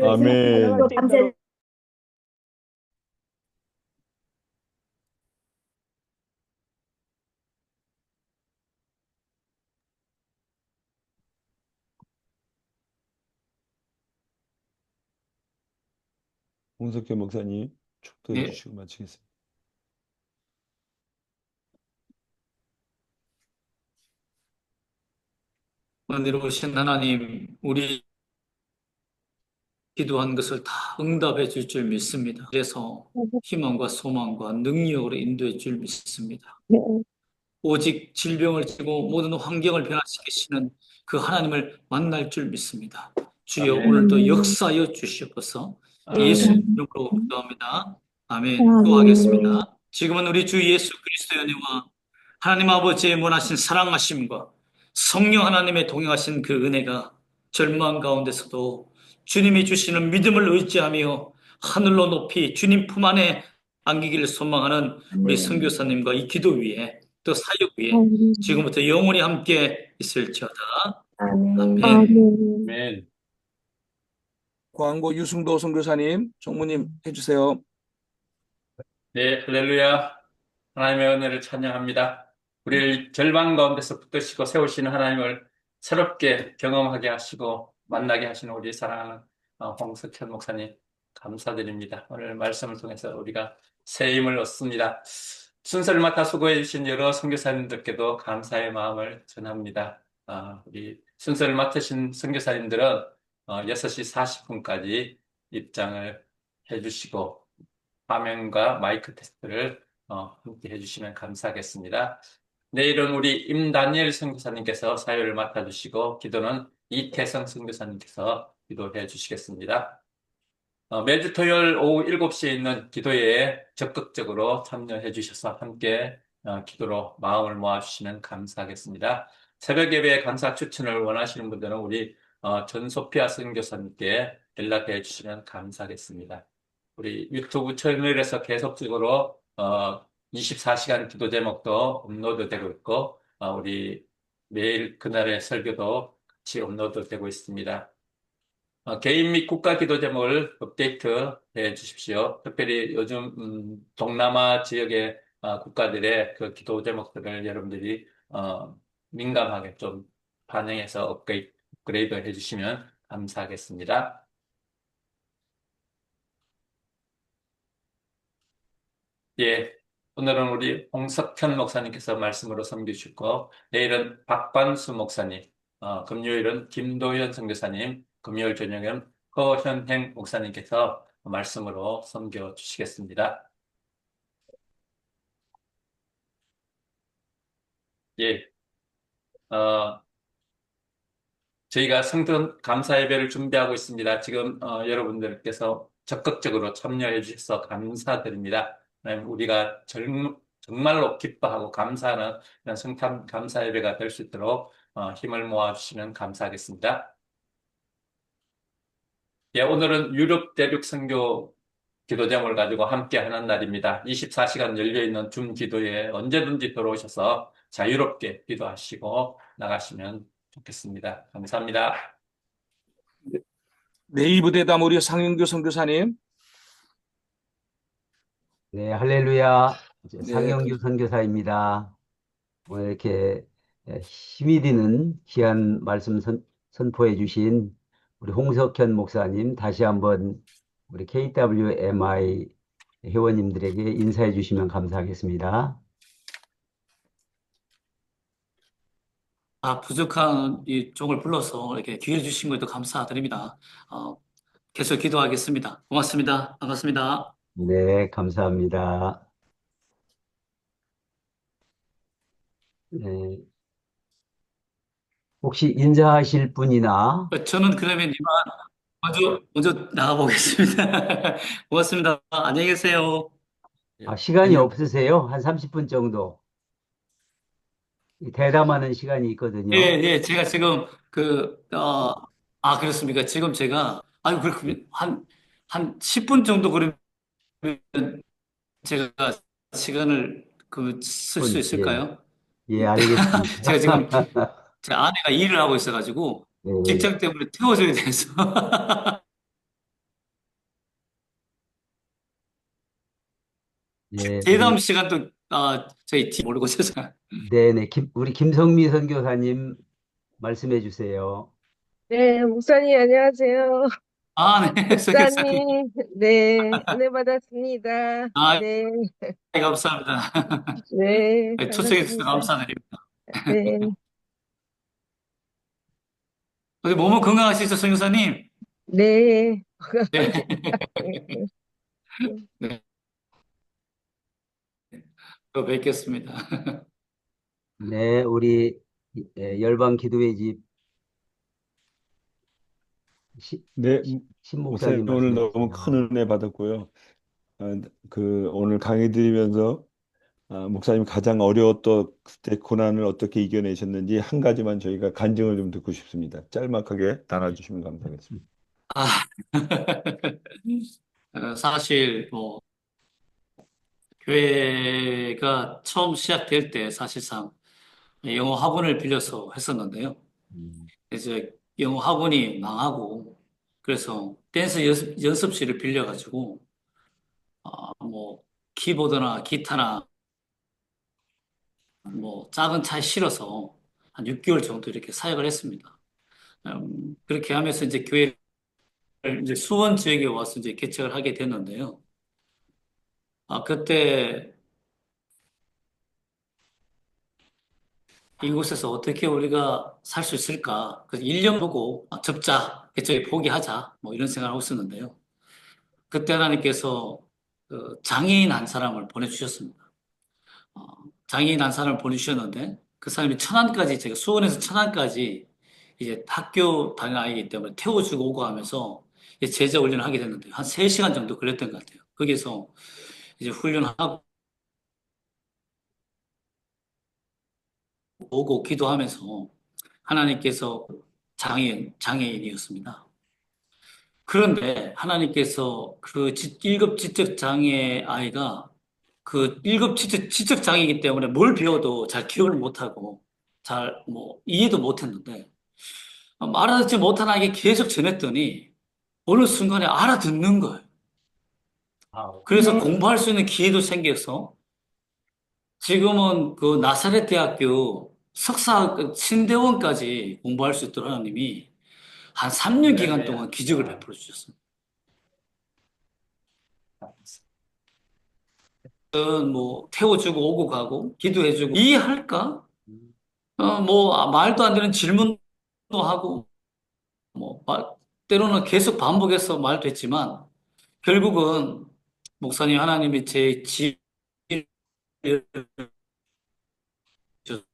아멘. 홍석현 목사님 축도해 예. 주시고 마치겠습니다. 은혜로우신 하나님, 우리 기도한 것을 다 응답해 줄 줄 믿습니다. 그래서 희망과 소망과 능력으로 인도해 줄 믿습니다. 오직 질병을 지고 모든 환경을 변화시키시는 그 하나님을 만날 줄 믿습니다. 주여 오늘도 역사하여 주시옵소서. 예수 이름으로 기도합니다. 아멘. 기도하겠습니다. 지금은 우리 주 예수 그리스도의 은혜와 하나님 아버지의 무한하신 사랑하심과 성령 하나님의 동행하신 그 은혜가 절망 가운데서도 주님이 주시는 믿음을 의지하며 하늘로 높이 주님 품 안에 안기기를 소망하는 우리 선교사님과 이 기도 위에 또 사역 위에 지금부터 영원히 함께 있을지어다. 아멘. 아멘. 광고 유승도 선교사님, 총무님 해주세요. 네, 할렐루야. 하나님의 은혜를 찬양합니다. 우리를 절망 가운데서 붙드시고 세우시는 하나님을 새롭게 경험하게 하시고 만나게 하시는 우리 사랑하는 홍석현 목사님 감사드립니다. 오늘 말씀을 통해서 우리가 새 힘을 얻습니다. 순서를 맡아 수고해 주신 여러 선교사님들께도 감사의 마음을 전합니다. 우리 순서를 맡으신 선교사님들은 6시 40분까지 입장을 해주시고 화면과 마이크 테스트를 함께 해주시면 감사하겠습니다. 내일은 우리 임다니엘 선교사님께서 사회를 맡아주시고 기도는 이태성 선교사님께서 기도해 주시겠습니다. 매주 토요일 오후 7시에 있는 기도회에 적극적으로 참여해 주셔서 함께 기도로 마음을 모아주시면 감사하겠습니다. 새벽 예배 강사 추천을 원하시는 분들은 우리 전소피아 선교사님께 연락해 주시면 감사하겠습니다. 우리 유튜브 채널에서 계속적으로 24시간 기도 제목도 업로드되고 있고 우리 매일 그날의 설교도 같이 업로드되고 있습니다. 개인 및 국가 기도 제목을 업데이트해 주십시오. 특별히 요즘 동남아 지역의 국가들의 그 기도 제목들을 여러분들이 민감하게 좀 반영해서 업그레이드 해주시면 감사하겠습니다. 예, 오늘은 우리 홍석현 목사님께서 말씀으로 섬기시고 내일은 박반수 목사님, 금요일은 김도현 선교사님, 금요일 저녁은 허현행 목사님께서 말씀으로 섬겨 주시겠습니다. 예, 저희가 성전 감사 예배를 준비하고 있습니다. 지금 여러분들께서 적극적으로 참여해 주셔서 감사드립니다. 우리가 정말로 기뻐하고 감사하는 이런 성탄 감사 예배가 될 수 있도록 힘을 모아주시면 감사하겠습니다. 예, 오늘은 유럽 대륙 선교 기도 제목을 가지고 함께 하는 날입니다. 24시간 열려있는 줌 기도에 언제든지 들어오셔서 자유롭게 기도하시고 나가시면 좋겠습니다. 감사합니다. 네이버 대담 우리 상윤교 선교사님. 네, 할렐루야. 이제 네, 상영규 선교사입니다. 오늘 이렇게 힘이 드는 귀한 말씀 선포해 주신 우리 홍석현 목사님, 다시 한번 우리 KWMI 회원님들에게 인사해 주시면 감사하겠습니다. 부족한 이 종을 불러서 이렇게 기회 주신 것도 감사드립니다. 어, 계속 기도하겠습니다. 고맙습니다. 반갑습니다. 네, 감사합니다. 네, 혹시 인사하실 분이나 저는 그러면 이만 먼저 나가보겠습니다. 고맙습니다. 안녕히 계세요. 시간이 없으세요? 한 30분 정도 대담하는 시간이 예, 있거든요. 예, 제가 지금 그렇습니까? 지금 제가, 그렇군요. 한 10분 정도 그러면 제가 시간을 쓸 수 예, 있을까요? 예, 알겠습니다. 제가 지금 제 아내가 일을 하고 있어가지고 네, 직장 때문에 태워줘야 돼서. 예, 제 다음 시간도, 저희 팀 모르고 있어서. 네네. 우리 김성미 선교사님 말씀해 주세요. 네, 목사님, 안녕하세요. 네, 성교사님. 목사님, 네, 은혜 받았습니다. 아, 네, 감사합니다. 네, 초청해 주셔서 반갑습니다. 감사드립니다. 네, 몸은 건강하시죠, 성교사님? 네, 네. 네, 네, 또 뵙겠습니다. 네, 우리 열방 기도회 집 네, 신목사님 목사님 오늘 말씀해 너무 큰 주세요. 은혜 받았고요. 오늘 강의 드리면서 목사님 가장 어려웠던 때 고난을 어떻게 이겨내셨는지 한 가지만 저희가 간증을 좀 듣고 싶습니다. 짤막하게 나눠주시면 감사하겠습니다. 아, 사실 교회가 처음 시작될 때 사실상 영어 학원을 빌려서 했었는데요. 음, 이제 영어 학원이 망하고 그래서 댄스 연습실을 빌려가지고 키보드나 기타나 작은 차에 실어서 한 6개월 정도 이렇게 사역을 했습니다. 그렇게 하면서 이제 교회를 이제 수원 지역에 와서 이제 개척을 하게 됐는데요. 그때 이곳에서 어떻게 우리가 살 수 있을까? 그래서 1년 보고 접자, 개척에 포기하자, 이런 생각을 하고 있었는데요. 그때 하나님께서 그 장애인 한 사람을 보내주셨습니다. 어, 장애인 한 사람을 보내주셨는데 그 사람이 천안까지, 제가 수원에서 천안까지 이제 학교 다니는 아이이기 때문에 태워주고 오고 하면서 이제 제자 훈련을 하게 됐는데 한 3시간 정도 걸렸던 것 같아요. 거기서 이제 훈련하고 오고 기도하면서 하나님께서 장애인이었습니다. 그런데 하나님께서 그 1급 지적 장애 아이가 그 1급 지적 장애이기 때문에 뭘 배워도 잘 기억을 못하고 잘 이해도 못했는데 알아듣지 못한 아이에게 계속 전했더니 어느 순간에 알아듣는 거예요. 그래서 공부할 수 있는 기회도 생겨서 지금은 그 나사렛 대학교 석사 신대원까지 공부할 수 있도록 하나님이 한 3년 기간 동안 기적을 베풀어 주셨습니다. 태워주고 오고 가고 기도해주고 이해할까? 말도 안 되는 질문도 하고 때로는 계속 반복해서 말도 했지만 결국은 목사님 하나님이 제 지혜를 주셔서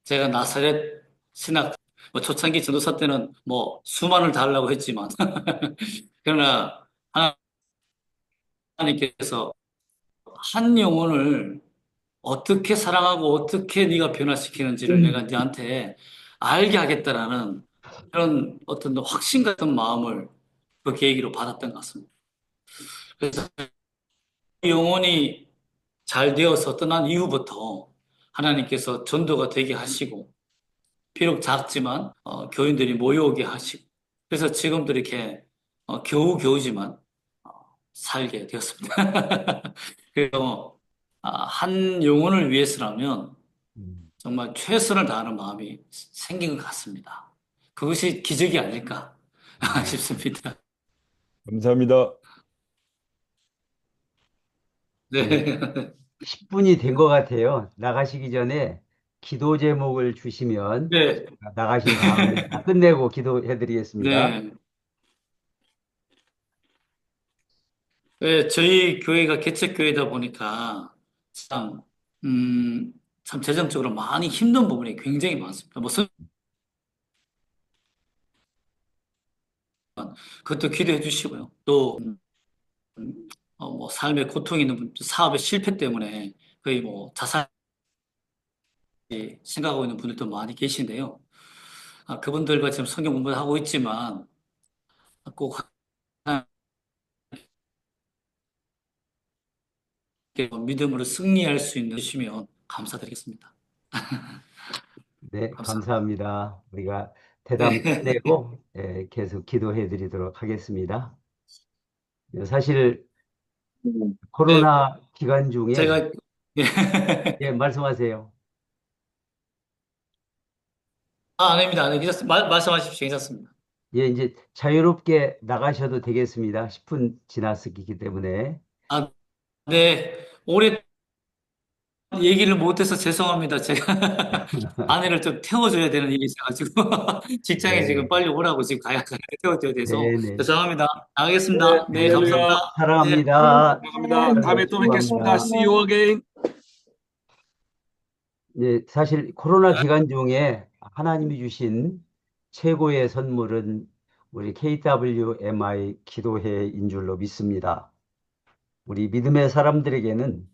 제가 나사렛 신학 초창기 전도사 때는 수만을 달라고 했지만 그러나 하나님께서 한 영혼을 어떻게 사랑하고 어떻게 네가 변화시키는지를 내가 네한테 알게 하겠다라는 그런 어떤 확신 같은 마음을 그 계기로 받았던 것 같습니다. 그래서 영혼이 잘 되어서 떠난 이후부터 하나님께서 전도가 되게 하시고, 비록 작지만 교인들이 모여오게 하시고, 그래서 지금도 이렇게 겨우겨우지만 살게 되었습니다. 그래서 한 영혼을 위해서라면 정말 최선을 다하는 마음이 생긴 것 같습니다. 그것이 기적이 아닐까 싶습니다. 감사합니다. 네. 10분이 된 것 같아요. 나가시기 전에 기도 제목을 주시면 네. 나가신 다음에 다 끝내고 기도해드리겠습니다. 네. 네, 저희 교회가 개척교회다 보니까 참, 참 재정적으로 많이 힘든 부분이 굉장히 많습니다. 그것도 기도해 주시고요. 또, 삶의 고통이 있는 분, 사업의 실패 때문에 거의 자살 생각하고 있는 분들도 많이 계신데요. 그분들과 지금 성경 공부를 하고 있지만 꼭 믿음으로 승리할 수 있는 주시면 감사드리겠습니다. 네, 감사합니다. 감사합니다. 우리가 대담 끝내고 계속 기도해 드리도록 하겠습니다. 사실 네, 코로나 기간 중에 제가 말씀하세요. 아닙니다. 네, 말씀하십시오. 괜찮습니다. 이제 자유롭게 나가셔도 되겠습니다. 10분 지났기 때문에. 네. 오래 얘기를 못해서 죄송합니다. 제가 아내를 좀 태워줘야 되는 일이 있어가지고 직장에 네. 지금 빨리 오라고 지금 태워줘야 돼서 네. 죄송합니다. 나가겠습니다. 네, 감사합니다. 사랑합니다. 감사합니다. 다음에 또 뵙겠습니다. See you again. 네, 사실 코로나 기간 중에 하나님이 주신 최고의 선물은 우리 KWMI 기도회인 줄로 믿습니다. 우리 믿음의 사람들에게는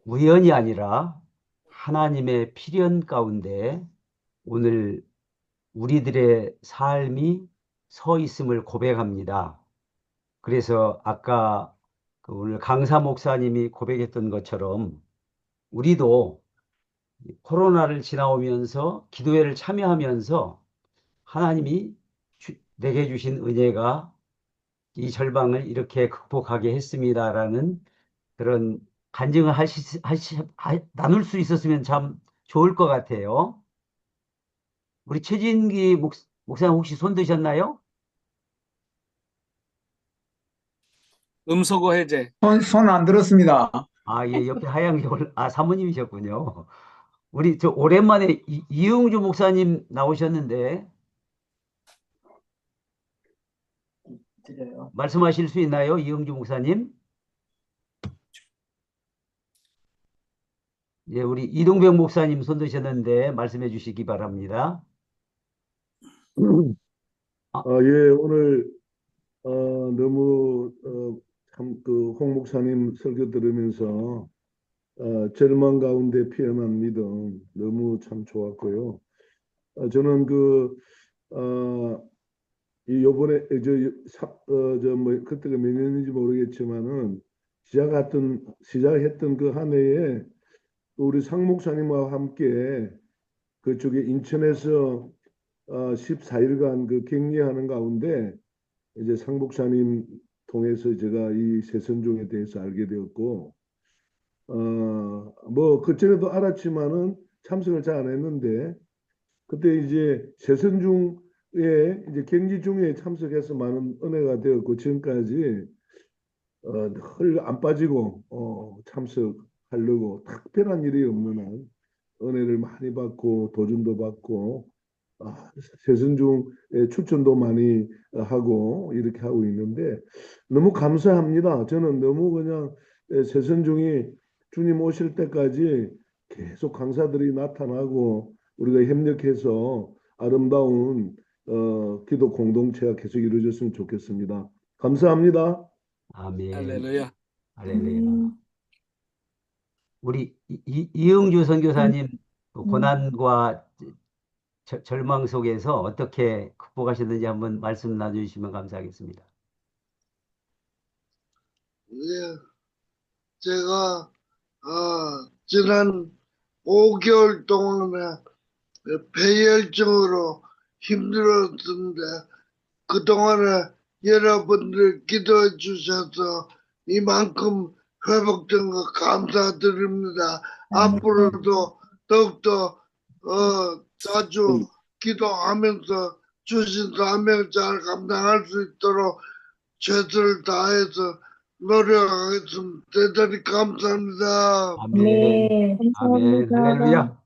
우연이 아니라 하나님의 필연 가운데 오늘 우리들의 삶이 서 있음을 고백합니다. 그래서 아까 오늘 강사 목사님이 고백했던 것처럼 우리도 코로나를 지나오면서 기도회를 참여하면서 하나님이 내게 주신 은혜가 이 절방을 이렇게 극복하게 했습니다라는 그런 간증을 나눌 수 있었으면 참 좋을 것 같아요. 우리 최진기 목사님 혹시 손 드셨나요? 음소거 해제. 손 안 들었습니다. 예, 옆에 하얀 게 사모님이셨군요. 우리 오랜만에 이용주 목사님 나오셨는데 말씀하실 수 있나요, 이용주 목사님? 예, 우리 이동병 목사님 손 드셨는데 말씀해 주시기 바랍니다. 예, 오늘 너무 참 홍 목사님 설교 들으면서 절망 가운데 피어난 믿음 너무 참 좋았고요. 저는 요번에 그때가 몇 년인지 모르겠지만은 시작했던 그 한 해에 우리 상 목사님과 함께 그쪽에 인천에서 14일간 그 격리하는 가운데 이제 상 목사님 통해서 제가 이 세선종에 대해서 알게 되었고, 그전에도 알았지만은 참석을 잘 안 했는데, 그때 이제 세선중에 이제 격리 중에 참석해서 많은 은혜가 되었고, 지금까지 늘 안 빠지고 참석하려고 특별한 일이 없는 한 은혜를 많이 받고 도전도 받고 세선중에 추천도 많이 하고 이렇게 하고 있는데 너무 감사합니다. 저는 너무 그냥 세선중이 주님 오실 때까지 계속 강사들이 나타나고 우리가 협력해서 아름다운 기도 공동체가 계속 이루어졌으면 좋겠습니다. 감사합니다. 아멘. 할렐루야. 할렐루야. 우리 이영주 선교사님 고난과 절망 속에서 어떻게 극복하셨는지 한번 말씀 나눠주시면 감사하겠습니다. 네, 제가 지난 5개월 동안에 폐혈증으로 힘들었는데 그동안에 여러분들 기도해 주셔서 이만큼 회복된 거 감사드립니다. 앞으로도 더욱더 자주 기도하면서 주신 사명을 잘 감당할 수 있도록 최선을 다해서 노력하겠습니다. 대단히 감사합니다. 아멘. 아멘. 할렐루야.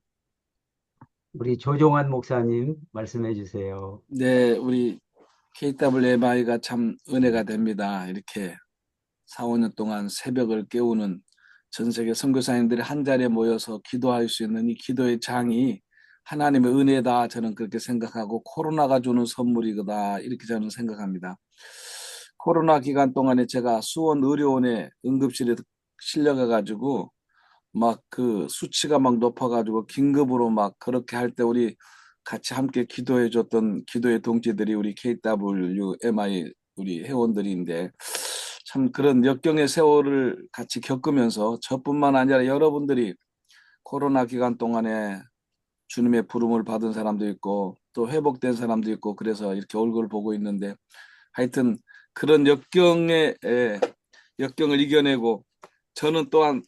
우리 조종환 목사님 말씀해 주세요. 네, 우리 KWMI가 참 은혜가 됩니다. 이렇게 4, 5년 동안 새벽을 깨우는 전 세계 선교사님들이 한 자리에 모여서 기도할 수 있는 이 기도의 장이 하나님의 은혜다, 저는 그렇게 생각하고 코로나가 주는 선물이다, 이렇게 저는 생각합니다. 코로나 기간 동안에 제가 수원 의료원에 응급실에 실려가가지고 막 그 수치가 막 높아가지고 긴급으로 막 그렇게 할 때 우리 같이 함께 기도해 줬던 기도의 동지들이 우리 KWMI 우리 회원들인데, 참 그런 역경의 세월을 같이 겪으면서 저뿐만 아니라 여러분들이 코로나 기간 동안에 주님의 부름을 받은 사람도 있고 또 회복된 사람도 있고, 그래서 이렇게 얼굴을 보고 있는데, 하여튼 그런 역경을 이겨내고, 저는 또한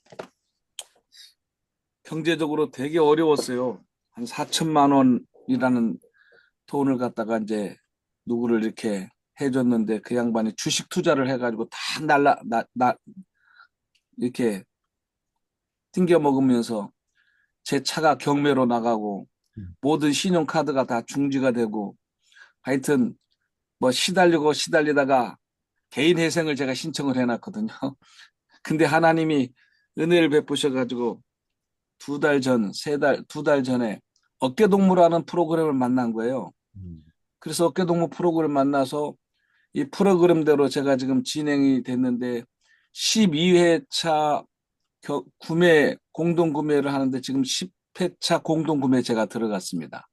경제적으로 되게 어려웠어요. 한 4천만 원이라는 돈을 갖다가 이제 누구를 이렇게 해줬는데 그 양반이 주식 투자를 해가지고 다 이렇게 띵겨 먹으면서 제 차가 경매로 나가고 모든 신용카드가 다 중지가 되고, 하여튼 뭐 시달리다가 개인 회생을 제가 신청을 해놨거든요. 근데 하나님이 은혜를 베푸셔가지고 두 달 전에 어깨동무라는 프로그램을 만난 거예요. 그래서 어깨동무 프로그램을 만나서 이 프로그램대로 제가 지금 진행이 됐는데 12회차 공동 구매를 하는데 지금 10회차 공동 구매 제가 들어갔습니다.